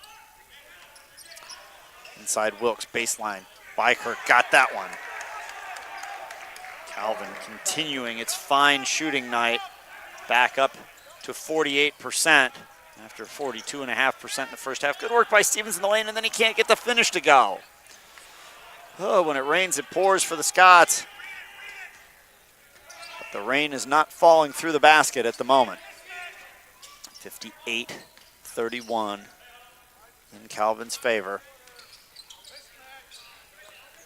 Inside Wilkes, baseline. Bykirk got that one. Calvin continuing its fine shooting night, back up to 48% after 42.5% in the first half. Good work by Stevens in the lane, and then he can't get the finish to go. Oh, when it rains, it pours for the Scots. But the rain is not falling through the basket at the moment. 58-31 in Calvin's favor.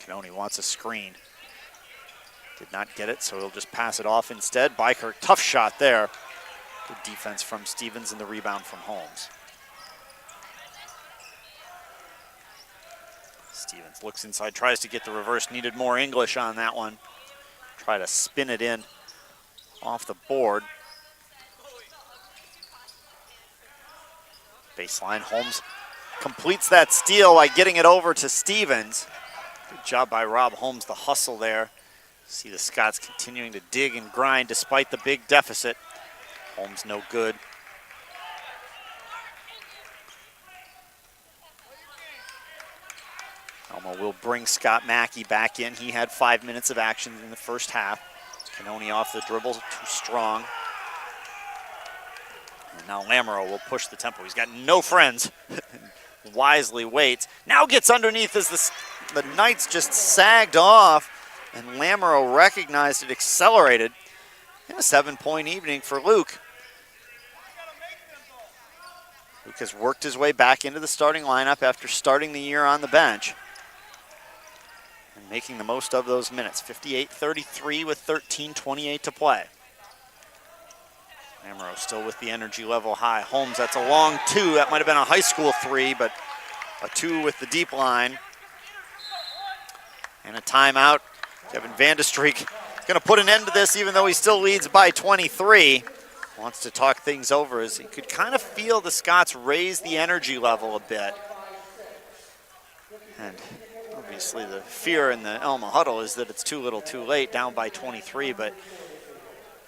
Canoni wants a screen. Did not get it, so he'll just pass it off instead. Bykirk, tough shot there. Good defense from Stevens and the rebound from Holmes. Stevens looks inside, tries to get the reverse. Needed more English on that one. Try to spin it in off the board. Baseline, Holmes completes that steal by getting it over to Stevens. Good job by Rob Holmes, the hustle there. See the Scots continuing to dig and grind despite the big deficit. Holmes no good. Alma will bring Scott Mackey back in. He had 5 minutes of action in the first half. Canoni off the dribble, too strong. And now Lamoureux will push the tempo. He's got no friends. Wisely waits. Now gets underneath as the Knights just sagged off, and Lamoureux recognized it, accelerated. In a 7-point evening for Luke. Luke has worked his way back into the starting lineup after starting the year on the bench and making the most of those minutes. 58-33 with 13:28 to play. Lamoureux still with the energy level high. Holmes, that's a long two. That might have been a high school three, but a two with the deep line. And a timeout. Kevin Vandestreek going to put an end to this, even though he still leads by 23. Wants to talk things over as he could kind of feel the Scots raise the energy level a bit. And obviously the fear in the Alma huddle is that it's too little too late, down by 23, but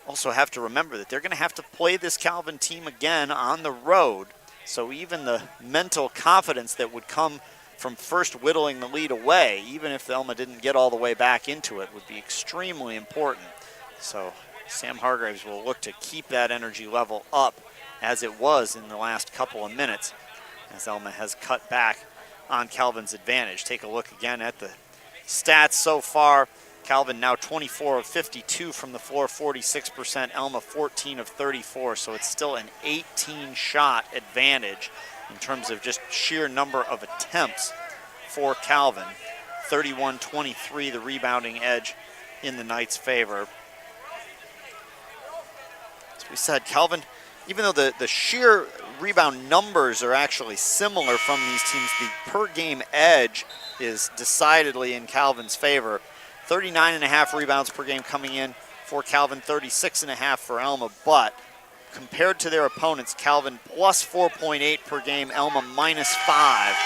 also have to remember that they're going to have to play this Calvin team again on the road. So even the mental confidence that would come from first whittling the lead away, even if Alma didn't get all the way back into it, would be extremely important. So Sam Hargraves will look to keep that energy level up as it was in the last couple of minutes, as Alma has cut back on Calvin's advantage. Take a look again at the stats so far. Calvin now 24 of 52 from the floor, 46%. Alma 14 of 34, so it's still an 18-shot advantage in terms of just sheer number of attempts for Calvin. 31-23, the rebounding edge in the Knights' favor. As we said, Calvin, even though the sheer rebound numbers are actually similar from these teams, the per-game edge is decidedly in Calvin's favor. 39.5 rebounds per game coming in for Calvin, 36.5 for Alma, but compared to their opponents, Calvin plus 4.8 per game, Alma minus 5.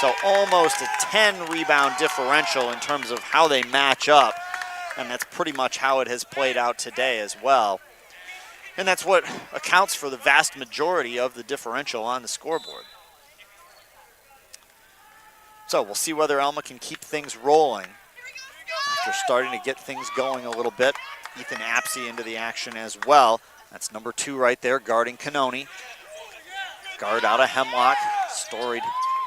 So almost a 10 rebound differential in terms of how they match up. And that's pretty much how it has played out today as well. And that's what accounts for the vast majority of the differential on the scoreboard. So we'll see whether Alma can keep things rolling after starting to get things going a little bit. Ethan Apsey into the action as well. That's number 2 right there, guarding Canoni. Guard out of Hemlock. Storied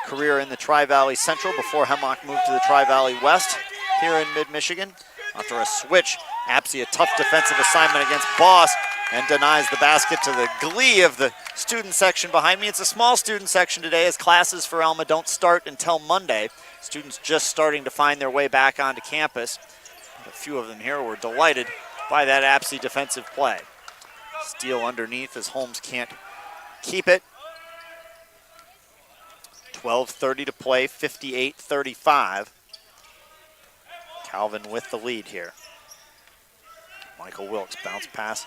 career in the Tri-Valley Central before Hemlock moved to the Tri-Valley West here in mid-Michigan. After a switch, Apsey a tough defensive assignment against Boss and denies the basket to the glee of the student section behind me. It's a small student section today as classes for Alma don't start until Monday. Students just starting to find their way back onto campus. A few of them here were delighted by that Apsey defensive play. Steal underneath as Holmes can't keep it. 12:30 to play, 58-35. Calvin with the lead here. Michael Wilkes, bounce pass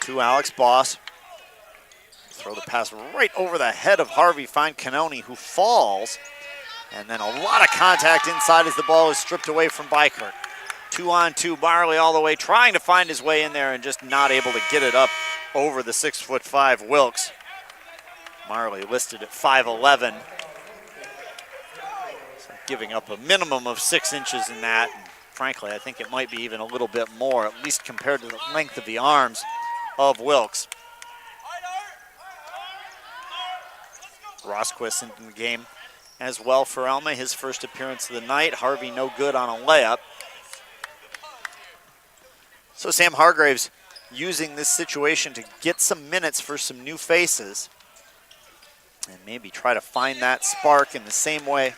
to Alex Boss. Throw the pass right over the head of Harvey, find Canoni, who falls. And then a lot of contact inside as the ball is stripped away from Bykirk. 2-on-2, Marley all the way, trying to find his way in there and just not able to get it up over the 6'5" Wilkes. Marley listed at 5'11". giving up a minimum of 6 inches in that. And frankly, I think it might be even a little bit more, at least compared to the length of the arms of Wilkes. Rosquist in the game as well for Alma, his first appearance of the night. Harvey no good on a layup. So Sam Hargraves using this situation to get some minutes for some new faces and maybe try to find that spark in the same way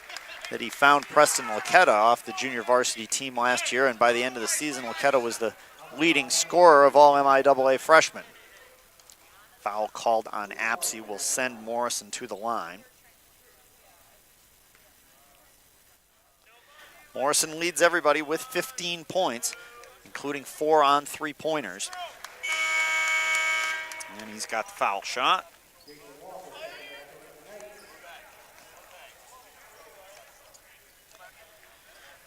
that he found Preston Laquetta off the junior varsity team last year, and by the end of the season, Laquetta was the leading scorer of all MIAA freshmen. Foul called on Apsey will send Morrison to the line. Morrison leads everybody with 15 points, including 4 on 3-pointers. And he's got the foul shot.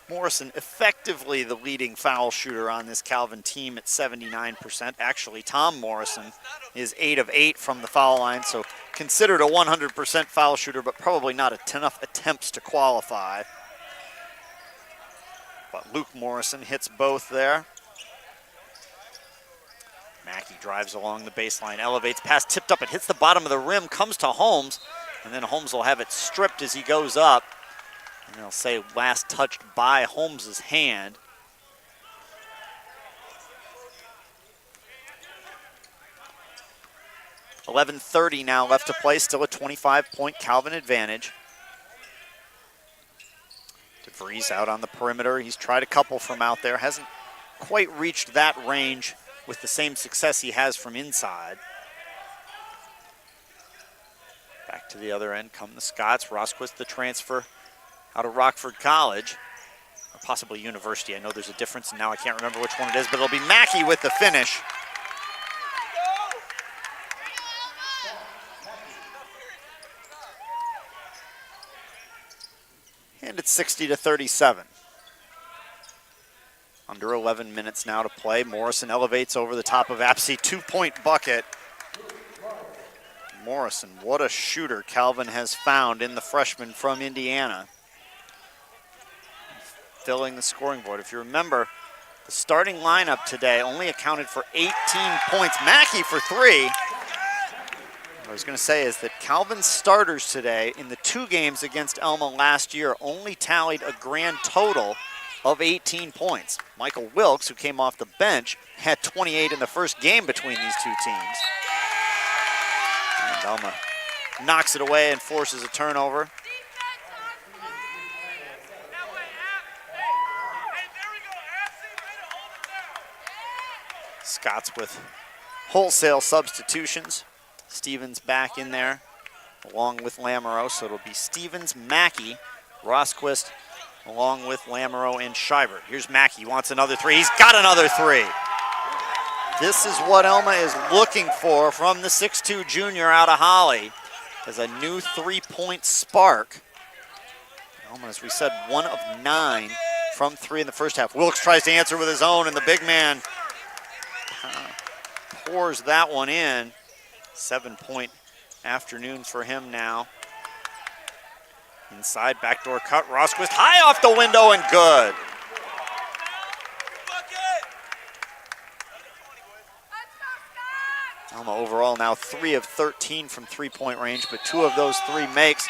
Morrison effectively the leading foul shooter on this Calvin team at 79%. Actually, Tom Morrison is 8 of 8 from the foul line, so considered a 100% foul shooter, but probably not enough attempts to qualify. But Luke Morrison hits both there. Mackey drives along the baseline, elevates, pass tipped up, it hits the bottom of the rim, comes to Holmes, and then Holmes will have it stripped as he goes up. And they'll say last touched by Holmes's hand. .11:30 now left to play, still a 25-point Calvin advantage. DeVries out on the perimeter. He's tried a couple from out there, hasn't quite reached that range with the same success he has from inside. Back to the other end come the Scots. Rosquist, the transfer out of Rockford College, or possibly University. I know there's a difference, and now I can't remember which one it is, but it'll be Mackey with the finish. And it's 60-37. Under 11 minutes now to play. Morrison elevates over the top of Apsey, 2-point bucket. Morrison, what a shooter Calvin has found in the freshman from Indiana. Filling the scoring board. If you remember, the starting lineup today only accounted for 18 points. Mackey for 3. What I was going to say is that Calvin's starters today in the 2 games against Alma last year only tallied a grand total of 18 points. Michael Wilkes, who came off the bench, had 28 in the first game between these 2 teams. And Alma knocks it away and forces a turnover. Scots with wholesale substitutions. Stevens back in there along with Lamoureux. So it'll be Stevens, Mackey, Rosquist, along with Lamoureux and Shivert. Here's Mackey, wants another 3. He's got another 3. This is what Alma is looking for from the 6'2 junior out of Holly, as a new 3-point spark. Alma, as we said, 1 of 9 from 3 in the first half. Wilkes tries to answer with his own, and the big man pours that one in. 7-point afternoon for him now. Inside, backdoor cut, Rosquist high off the window and good. Alma overall now 3 of 13 from 3-point range, but 2 of those 3 makes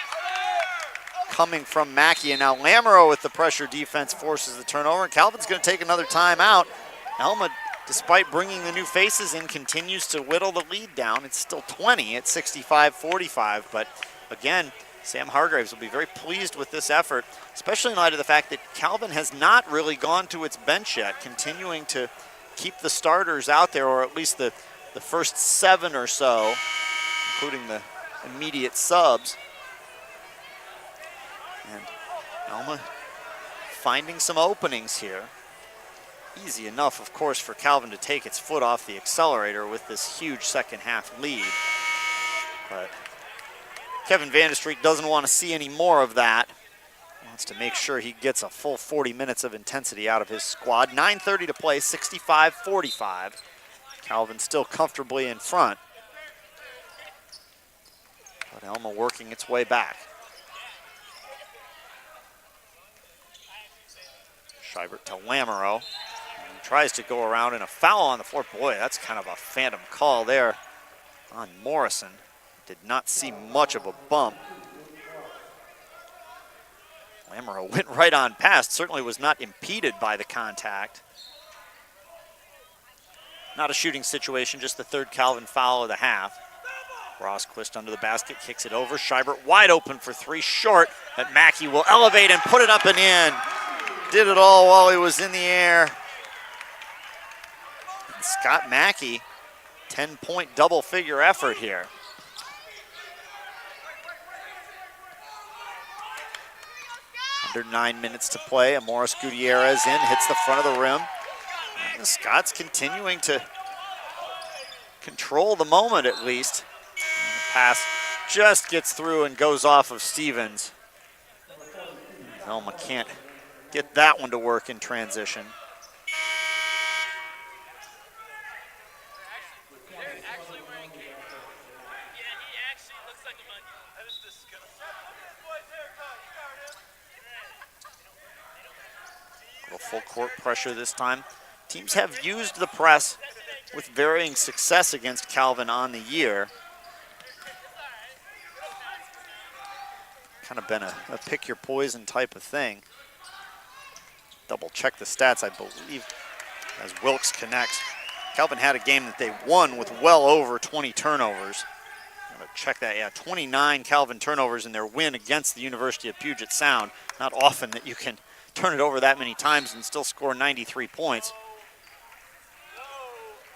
coming from Mackey. And now Lamoureux with the pressure defense forces the turnover, and Calvin's going to take another timeout. Alma, despite bringing the new faces in, continues to whittle the lead down. It's still 20 at 65-45, but again, Sam Hargraves will be very pleased with this effort, especially in light of the fact that Calvin has not really gone to its bench yet, continuing to keep the starters out there, or at least the first 7 or so, including the immediate subs. And Alma finding some openings here. Easy enough, of course, for Calvin to take its foot off the accelerator with this huge second half lead. But Kevin Vandestreek doesn't want to see any more of that. He wants to make sure he gets a full 40 minutes of intensity out of his squad. 9:30 to play, 65-45. Calvin still comfortably in front. But Alma working its way back. Scheibert to Lamoureux. He tries to go around, and a foul on the floor. Boy, that's kind of a phantom call there on Morrison. Did not see much of a bump. Lamoureux went right on past, certainly was not impeded by the contact. Not a shooting situation, just the third Calvin foul of the half. Rosquist under the basket, kicks it over. Scheibert wide open for three, short, but Mackey will elevate and put it up and in. Did it all while he was in the air. And Scott Mackey, 10-point double-figure effort here. Under 9 minutes to play. Amoris Gutierrez in, hits the front of the rim. And the Scots continuing to control the moment at least. And the pass just gets through and goes off of Stevens. Alma can't get that one to work in transition. Full court pressure this time. Teams have used the press with varying success against Calvin on the year. Kind of been a pick your poison type of thing. Double check the stats, I believe, as Wilkes connects. Calvin had a game that they won with well over 20 turnovers. I'm gonna check that, yeah, 29 Calvin turnovers in their win against the University of Puget Sound. Not often that you can turn it over that many times and still score 93 points.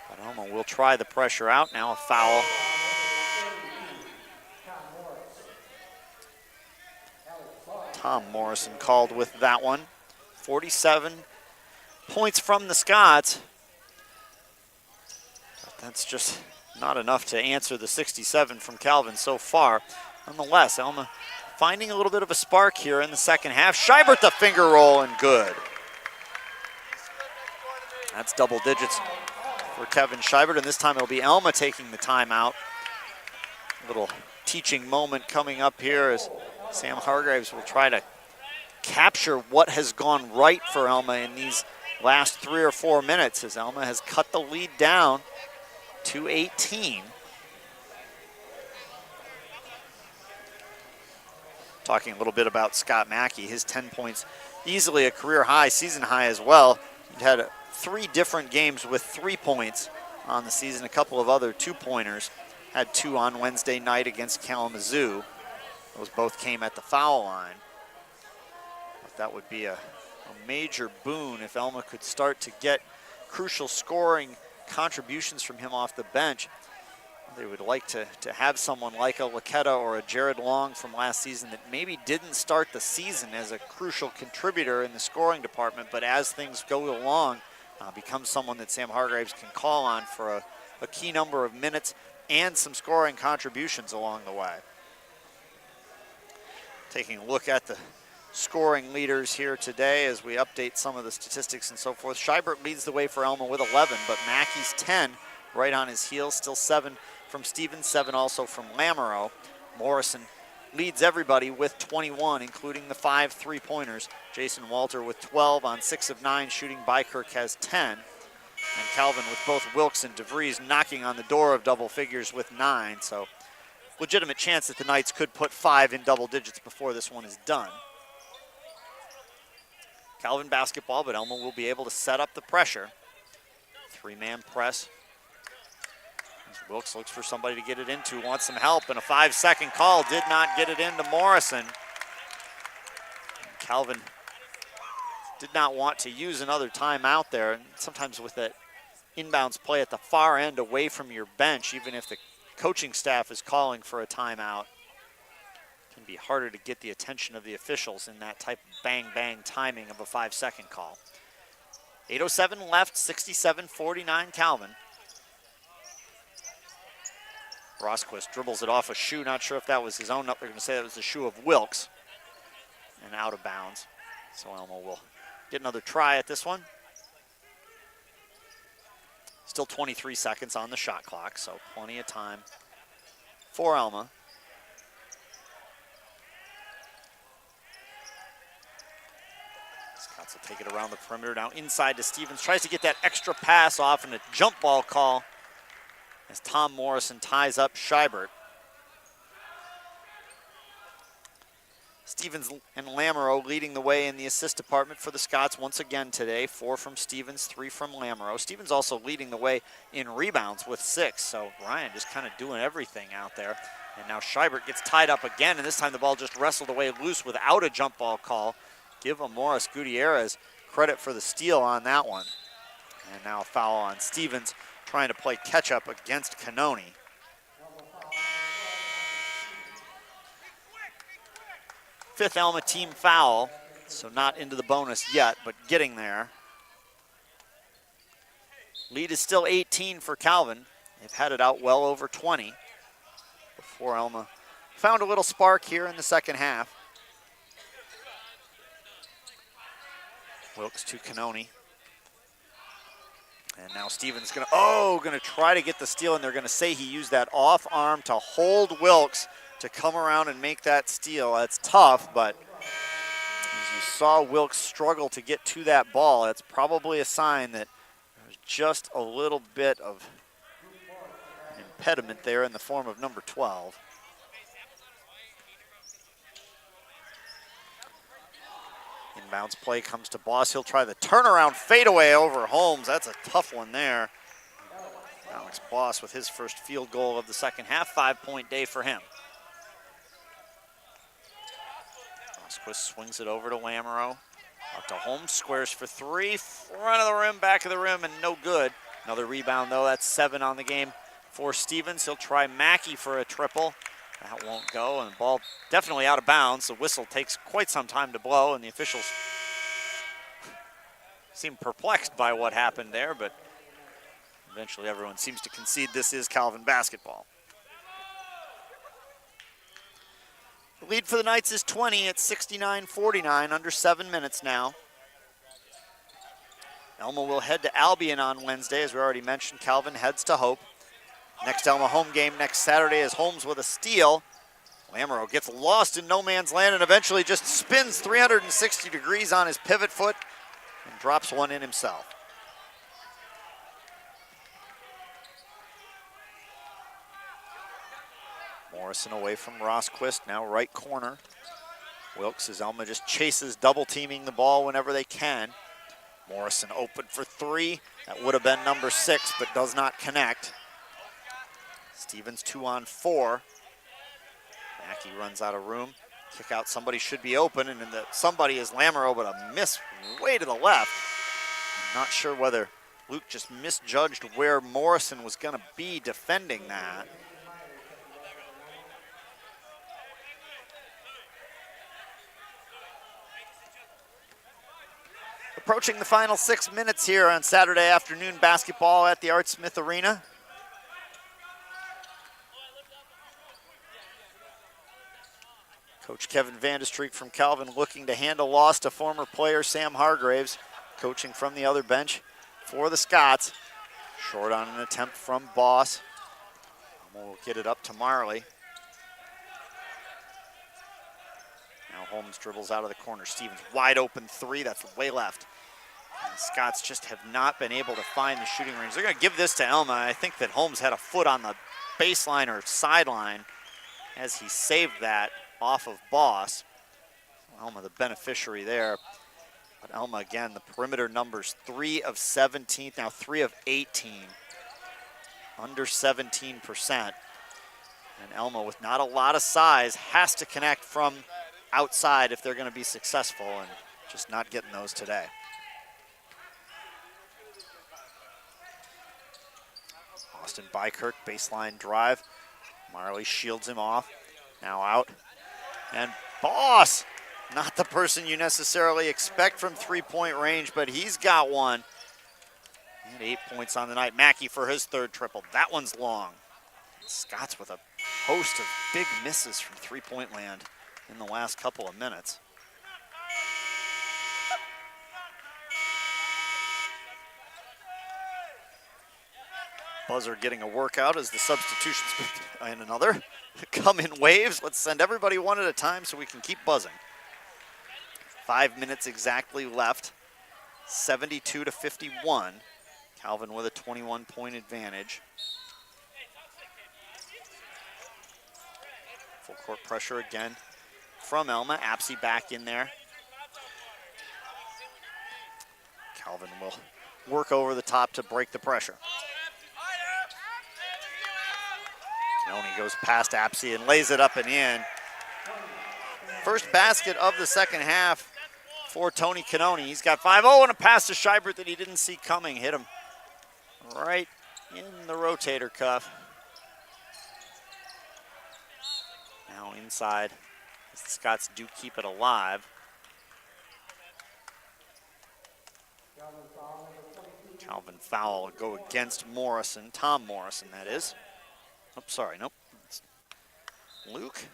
But Alma will try the pressure out. Now a foul. Tom Morrison called with that one. 47 points from the Scots. But that's just not enough to answer the 67 from Calvin so far. Nonetheless, Alma finding a little bit of a spark here in the second half. Scheibert the finger roll and good. That's double digits for Kevin Scheibert, and this time it'll be Alma taking the timeout. A little teaching moment coming up here as Sam Hargraves will try to capture what has gone right for Alma in these last 3 or 4 minutes, as Alma has cut the lead down to 18. Talking a little bit about Scott Mackey, his 10 points, easily a career high, season high as well. He had 3 different games with 3 points on the season, a couple of other 2-pointers. Had 2 on Wednesday night against Kalamazoo. Those both came at the foul line. But that would be a major boon if Alma could start to get crucial scoring contributions from him off the bench. They would like to have someone like a Laquetta or a Jared Long from last season that maybe didn't start the season as a crucial contributor in the scoring department, but as things go along, becomes someone that Sam Hargraves can call on for a key number of minutes and some scoring contributions along the way. Taking a look at the scoring leaders here today as we update some of the statistics and so forth. Scheibert leads the way for Alma with 11, but Mackey's 10 right on his heels, still 7 from Stevens, 7 also from Lamoureux. Morrison leads everybody with 21, including the 5 3-pointers. Jason Walter with 12 on 6 of 9 shooting. Bykirk has 10. And Calvin with both Wilkes and DeVries knocking on the door of double figures with 9. So legitimate chance that the Knights could put 5 in double digits before this one is done. Calvin basketball, but Alma will be able to set up the pressure. 3-man press. Wilkes looks for somebody to get it into, wants some help, and a 5-second call did not get it into Morrison. And Calvin did not want to use another timeout there, and sometimes with that inbounds play at the far end away from your bench, even if the coaching staff is calling for a timeout, it can be harder to get the attention of the officials in that type of bang-bang timing of a 5-second call. 8:07 left, 67-49 Calvin. Rosquist dribbles it off a shoe. Not sure if that was his own. They're going to say that was the shoe of Wilkes. And out of bounds. So Alma will get another try at this one. Still 23 seconds on the shot clock, so plenty of time for Alma. Scotts will take it around the perimeter, now inside to Stevens. Tries to get that extra pass off, and a jump ball call as Tom Morrison ties up Scheibert. Stevens and Lamoureux leading the way in the assist department for the Scotts once again today. 4 from Stevens, 3 from Lamoureux. Stevens also leading the way in rebounds with 6, so Ryan just kind of doing everything out there. And now Scheibert gets tied up again, and this time the ball just wrestled away loose without a jump ball call. Give Morris Gutierrez credit for the steal on that one. And now a foul on Stevens, trying to play catch up against Cannoni. Fifth Alma team foul, so not into the bonus yet, but getting there. Lead is still 18 for Calvin. They've had it out well over 20 before Alma found a little spark here in the second half. Wilkes to Cannoni. And now Stevens gonna try to get the steal, and they're gonna say he used that off arm to hold Wilkes to come around and make that steal. That's tough, but as you saw Wilkes struggle to get to that ball, that's probably a sign that there's just a little bit of an impediment there in the form of number 12. Inbounds play comes to Boss. He'll try the turnaround fadeaway over Holmes. That's a tough one there. Alex Boss with his first field goal of the second half. 5-point day for him. Rosquist swings it over to Lamoureux. Out to Holmes, squares for 3. Front of the rim, back of the rim, and no good. Another rebound, though. That's 7 on the game for Stevens. He'll try Mackey for a triple. That won't go, and the ball definitely out of bounds. The whistle takes quite some time to blow, and the officials seem perplexed by what happened there, but eventually everyone seems to concede this is Calvin basketball. The lead for the Knights is 20 at 69-49, under 7 minutes now. Alma will head to Albion on Wednesday. As we already mentioned, Calvin heads to Hope. Next Alma home game next Saturday is Holmes with a steal. Lamoureux gets lost in no man's land and eventually just spins 360 degrees on his pivot foot and drops one in himself. Morrison away from Rosquist, now right corner. Wilkes as Alma just chases double teaming the ball whenever they can. Morrison open for 3. That would have been number 6, but does not connect. Stevens 2 on 4. Mackey runs out of room. Kick out, somebody should be open, and the somebody is Lamoureux, but a miss way to the left. I'm not sure whether Luke just misjudged where Morrison was going to be defending that. Approaching the final 6 minutes here on Saturday afternoon basketball at the Art Smith Arena. Coach Kevin Vandestreek from Calvin looking to hand a loss to former player Sam Hargraves, coaching from the other bench for the Scots. Short on an attempt from Boss. We'll get it up to Marley. Now Holmes dribbles out of the corner. Stevens wide open 3, that's way left. And the Scots just have not been able to find the shooting range. They're going to give this to Alma. I think that Holmes had a foot on the baseline or sideline as he saved that off of Boss. Alma the beneficiary there. But Alma again, the perimeter numbers 3 of 17, now 3 of 18. Under 17%. And Alma with not a lot of size has to connect from outside if they're going to be successful, and just not getting those today. Austin Bykirk, baseline drive. Marley shields him off. Now out. And Boss, not the person you necessarily expect from three-point range, but he's got one. And 8 points on the night. Mackey for his 3rd triple. That one's long. Scots with a host of big misses from three-point land in the last couple of minutes. Buzzer getting a workout as the substitutions and another come in waves. Let's send everybody one at a time so we can keep buzzing. 5 minutes exactly left, 72-51. Calvin with a 21-point advantage. Full court pressure again from Alma. Apsey back in there. Calvin will work over the top to break the pressure. Canoni goes past Apsey and lays it up and in. First basket of the second half for Tony Canoni. He's got 5. Oh, and a pass to Scheibert that he didn't see coming. Hit him right in the rotator cuff. Now inside, as the Scots do keep it alive. Calvin foul will go against Morrison, Tom Morrison, that is. Oh, sorry, nope. It's Luke.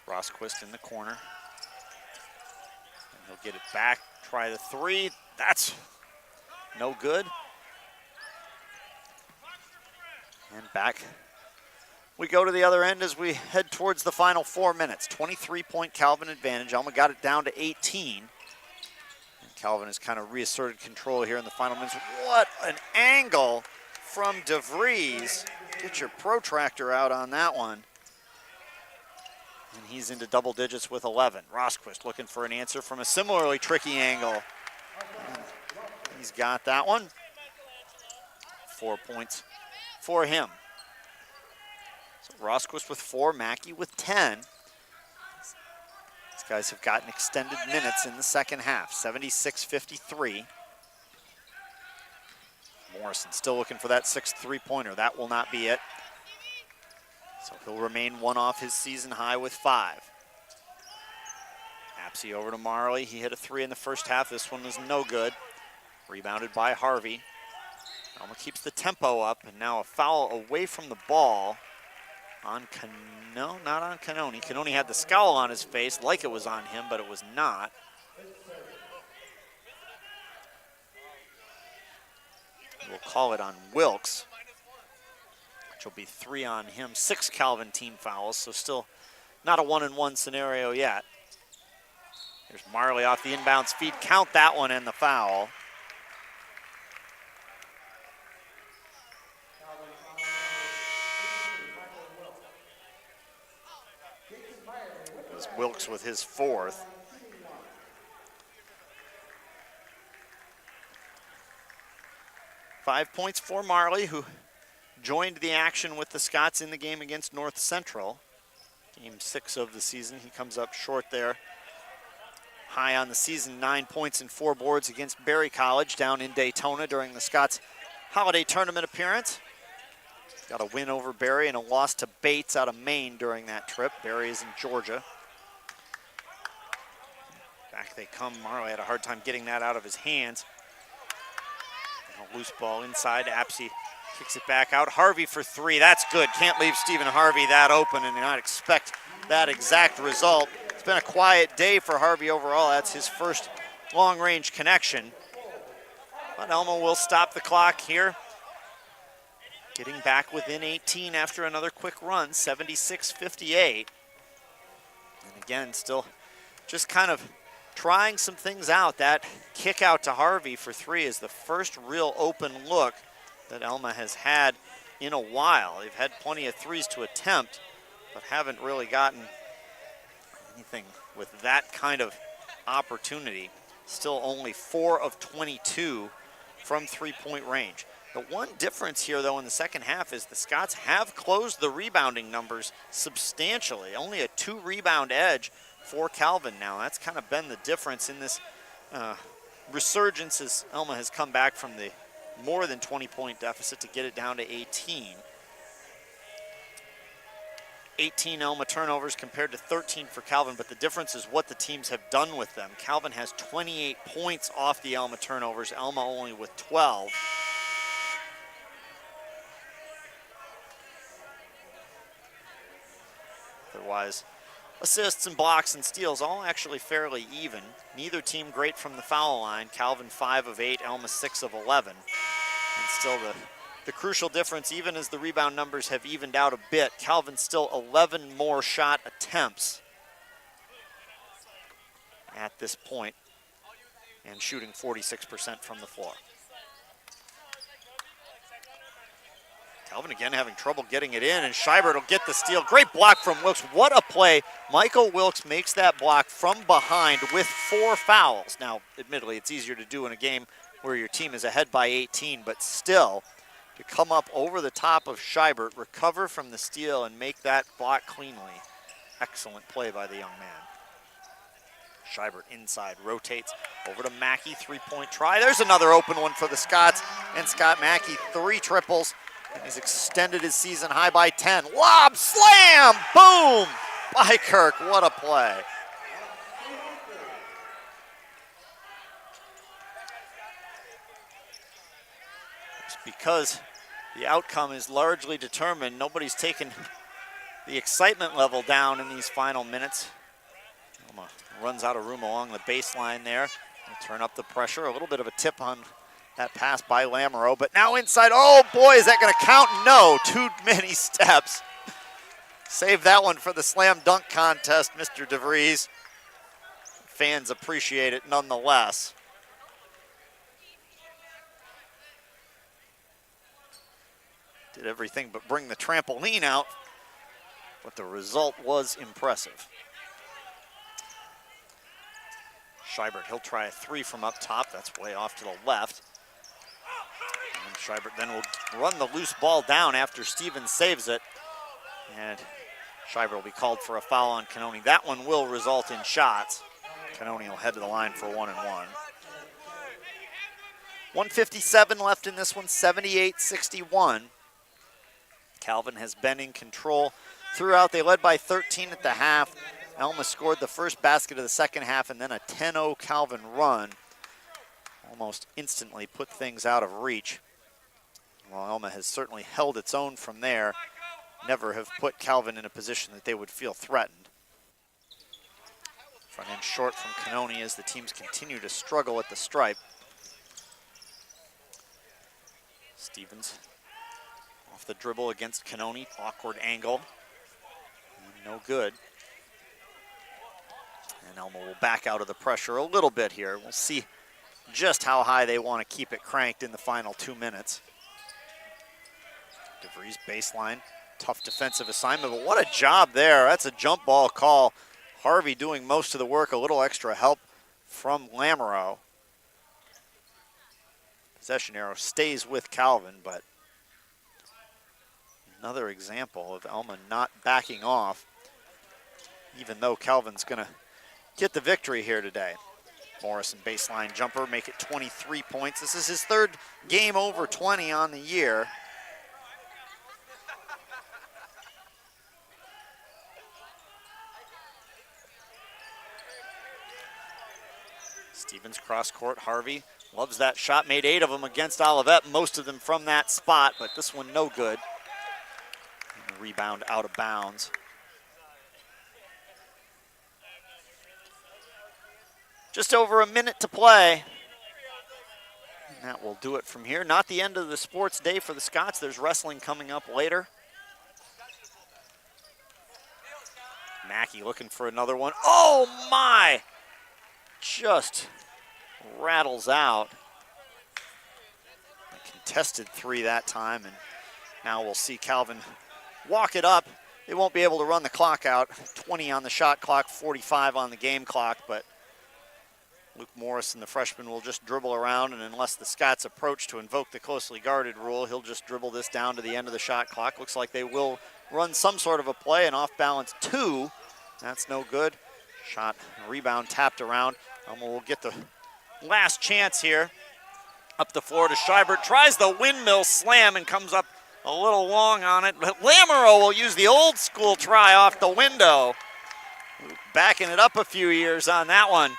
Rosquist in the corner. And he'll get it back, try the 3. That's no good. And back we go to the other end as we head towards the final 4 minutes. 23-point Calvin advantage. Alma got it down to 18. And Calvin has kind of reasserted control here in the final minutes. What an angle from DeVries. Get your protractor out on that one. And he's into double digits with 11. Rosquist looking for an answer from a similarly tricky angle. And he's got that one. 4 points for him. So Rosquist with 4, Mackey with 10. These guys have gotten extended minutes in the second half, 76-53. Morrison still looking for that 6th three-pointer. That will not be it. So he'll remain 1 off his season high with 5. Apsey over to Marley. He hit a 3 in the first half. This one was no good. Rebounded by Harvey. Alma keeps the tempo up, and now a foul away from the ball on no, not on Canoni. Canoni had the scowl on his face like it was on him, but it was not. We'll call it on Wilkes, which will be 3 on him. 6 Calvin team fouls, so still not a 1-and-1 scenario yet. Here's Marley off the inbounds feed. Count that one and the foul. Wilkes with his 4th. Five points for Marley, who joined the action with the Scots in the game against North Central. Game 6 of the season. He comes up short there. High on the season, 9 points and 4 boards against Berry College down in Daytona during the Scots Holiday Tournament appearance. Got a win over Berry and a loss to Bates out of Maine during that trip. Berry is in Georgia. Back they come. Marley had a hard time getting that out of his hands. And a loose ball inside. Apsey kicks it back out. Harvey for 3. That's good. Can't leave Stephen Harvey that open and not expect that exact result. It's been a quiet day for Harvey overall. That's his first long-range connection. But Alma will stop the clock here. Getting back within 18 after another quick run, 76-58. And again, still just kind of trying some things out. That kick out to Harvey for 3 is the first real open look that Alma has had in a while. They've had plenty of 3s to attempt, but haven't really gotten anything with that kind of opportunity. Still only 4 of 22 from 3-point range. The one difference here, though, in the second half is the Scots have closed the rebounding numbers substantially. Only a 2-rebound edge for Calvin now. That's kind of been the difference in this resurgence as Alma has come back from the more than 20-point deficit to get it down to 18. 18 Alma turnovers compared to 13 for Calvin, but the difference is what the teams have done with them. Calvin has 28 points off the Alma turnovers, Alma only with 12. Otherwise, assists and blocks and steals all actually fairly even. Neither team great from the foul line. Calvin 5 of 8, Alma 6 of 11. And still the the crucial difference, even as the rebound numbers have evened out a bit, Calvin still 11 more shot attempts at this point and shooting 46% from the floor. Calvin again having trouble getting it in, and Scheibert will get the steal. Great block from Wilkes. What a play. Michael Wilkes makes that block from behind with 4 fouls. Now, admittedly, it's easier to do in a game where your team is ahead by 18, but still, to come up over the top of Scheibert, recover from the steal, and make that block cleanly. Excellent play by the young man. Scheibert inside, rotates over to Mackey, 3-point try. There's another open one for the Scots, and Scott Mackey, 3 triples. And he's extended his season high by 10. Lob, slam, boom, by Kirk. What a play. It's because the outcome is largely determined. Nobody's taken the excitement level down in these final minutes. Alma runs out of room along the baseline there. They'll turn up the pressure. A little bit of a tip on that pass by Lamoureux, but now inside. Oh boy, is that going to count? No, too many steps. Save that one for the slam dunk contest, Mr. DeVries. Fans appreciate it nonetheless. Did everything but bring the trampoline out, but the result was impressive. Scheibert, he'll try a 3 from up top. That's way off to the left. And Scheibert then will run the loose ball down after Stevens saves it. And Scheibert will be called for a foul on Cannoni. That one will result in shots. Cannoni will head to the line for 1 and 1. 1:57 left in this one, 78-61. Calvin has been in control throughout. They led by 13 at the half. Alma scored the first basket of the second half, and then a 10-0 Calvin run almost instantly put things out of reach. Well, Alma has certainly held its own from there. Never have put Calvin in a position that they would feel threatened. Front end short from Cannoni as the teams continue to struggle at the stripe. Stevens off the dribble against Cannoni, awkward angle, no good. And Alma will back out of the pressure a little bit here. We'll see just how high they want to keep it cranked in the final 2 minutes. DeVries baseline, tough defensive assignment, but what a job there. That's a jump ball call. Harvey doing most of the work, a little extra help from Lamoureux. Possession arrow stays with Calvin, but another example of Alma not backing off, even though Calvin's gonna get the victory here today. Morrison baseline jumper, make it 23 points. This is his 3rd game over 20 on the year. Stevens cross court, Harvey loves that shot, made 8 of them against Olivet, most of them from that spot, but this one no good. And the rebound out of bounds. Just over a minute to play. And that will do it from here. Not the end of the sports day for the Scots. There's wrestling coming up later. Mackey looking for another one. Oh my! Just rattles out. A contested 3 that time, and now we'll see Calvin walk it up. They won't be able to run the clock out. 20 on the shot clock, 45 on the game clock, but Luke Morrison, the freshman, will just dribble around, and unless the Scots approach to invoke the closely guarded rule, he'll just dribble this down to the end of the shot clock. Looks like they will run some sort of a play, an off-balance 2. That's no good. Shot, rebound tapped around. Alma will get the last chance here. Up the floor to Scheibert, tries the windmill slam and comes up a little long on it. But Lamoureux will use the old school try off the window. Backing it up a few years on that one.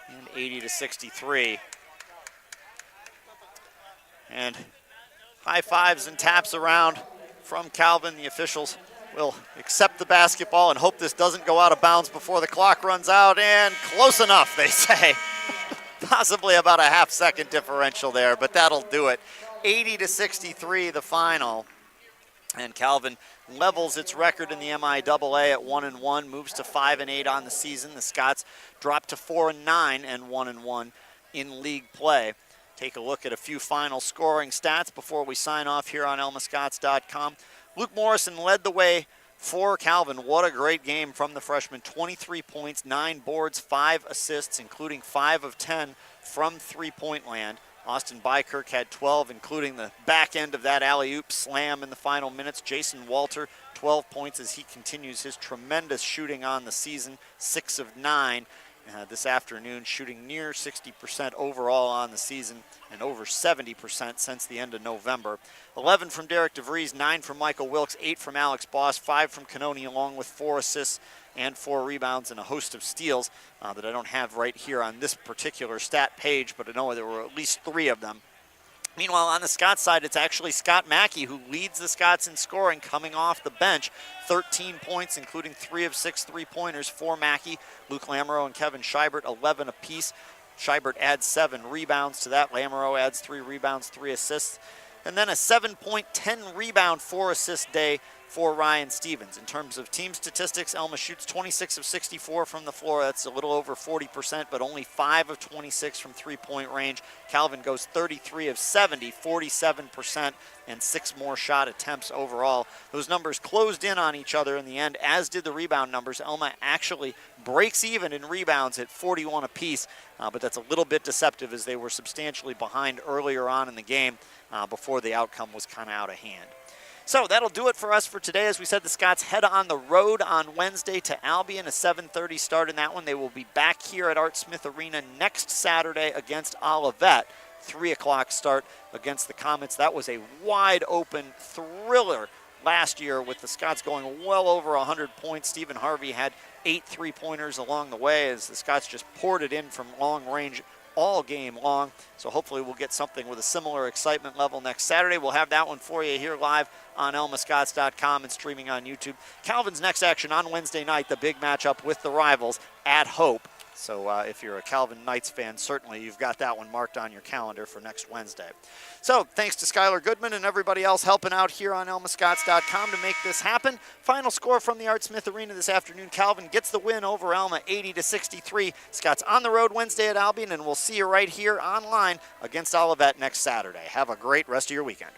And 80-63. And high fives and taps around from Calvin. The officials will accept the basketball and hope this doesn't go out of bounds before the clock runs out, and close enough, they say. Possibly about a half-second differential there, but that'll do it. 80-63 the final. And Calvin levels its record in the MIAA at 1-1, moves to 5-8 on the season. The Scots drop to 4-9 and 1-1 in league play. Take a look at a few final scoring stats before we sign off here on elmascots.com. Luke Morrison led the way for Calvin. What a great game from the freshman. 23 points, 9 boards, 5 assists, including 5 of 10 from three-point land. Austin Bykirk had 12, including the back end of that alley-oop slam in the final minutes. Jason Walter, 12 points as he continues his tremendous shooting on the season, 6 of 9. This afternoon, shooting near 60% overall on the season and over 70% since the end of November. 11 from Derek DeVries, 9 from Michael Wilkes, 8 from Alex Boss, 5 from Canoni, along with 4 assists and 4 rebounds and a host of steals that I don't have right here on this particular stat page, but I know there were at least 3 of them. Meanwhile, on the Scots side, it's actually Scott Mackey who leads the Scots in scoring coming off the bench. 13 points, including 3 of 6 three-pointers for Mackey. Luke Lamoureux and Kevin Scheibert, 11 apiece. Scheibert adds 7 rebounds to that. Lamoureux adds 3 rebounds, 3 assists. And then a 7-point, 10-rebound, 4-assist day for Ryan Stevens. In terms of team statistics, Alma shoots 26 of 64 from the floor. That's a little over 40%, but only 5 of 26 from three-point range. Calvin goes 33 of 70, 47%, and 6 more shot attempts overall. Those numbers closed in on each other in the end, as did the rebound numbers. Alma actually breaks even in rebounds at 41 apiece, but that's a little bit deceptive as they were substantially behind earlier on in the game before the outcome was kind of out of hand. So that'll do it for us for today. As we said, the Scots head on the road on Wednesday to Albion, a 7:30 start in that one. They will be back here at Art Smith Arena next Saturday against Olivet. 3 o'clock start against the Comets. That was a wide open thriller last year with the Scots going well over 100 points. Stephen Harvey had 8 three-pointers along the way as the Scots just poured it in from long range all game long. So hopefully we'll get something with a similar excitement level next Saturday. We'll have that one for you here live on elmascots.com and streaming on YouTube. Calvin's next action on Wednesday night, the big matchup with the rivals at Hope. So if you're a Calvin Knights fan, certainly you've got that one marked on your calendar for next Wednesday. So thanks to Skylar Goodman and everybody else helping out here on elmascots.com to make this happen. Final score from the Art Smith Arena this afternoon. Calvin gets the win over Alma, 80-63. Scots on the road Wednesday at Albion, and we'll see you right here online against Olivet next Saturday. Have a great rest of your weekend.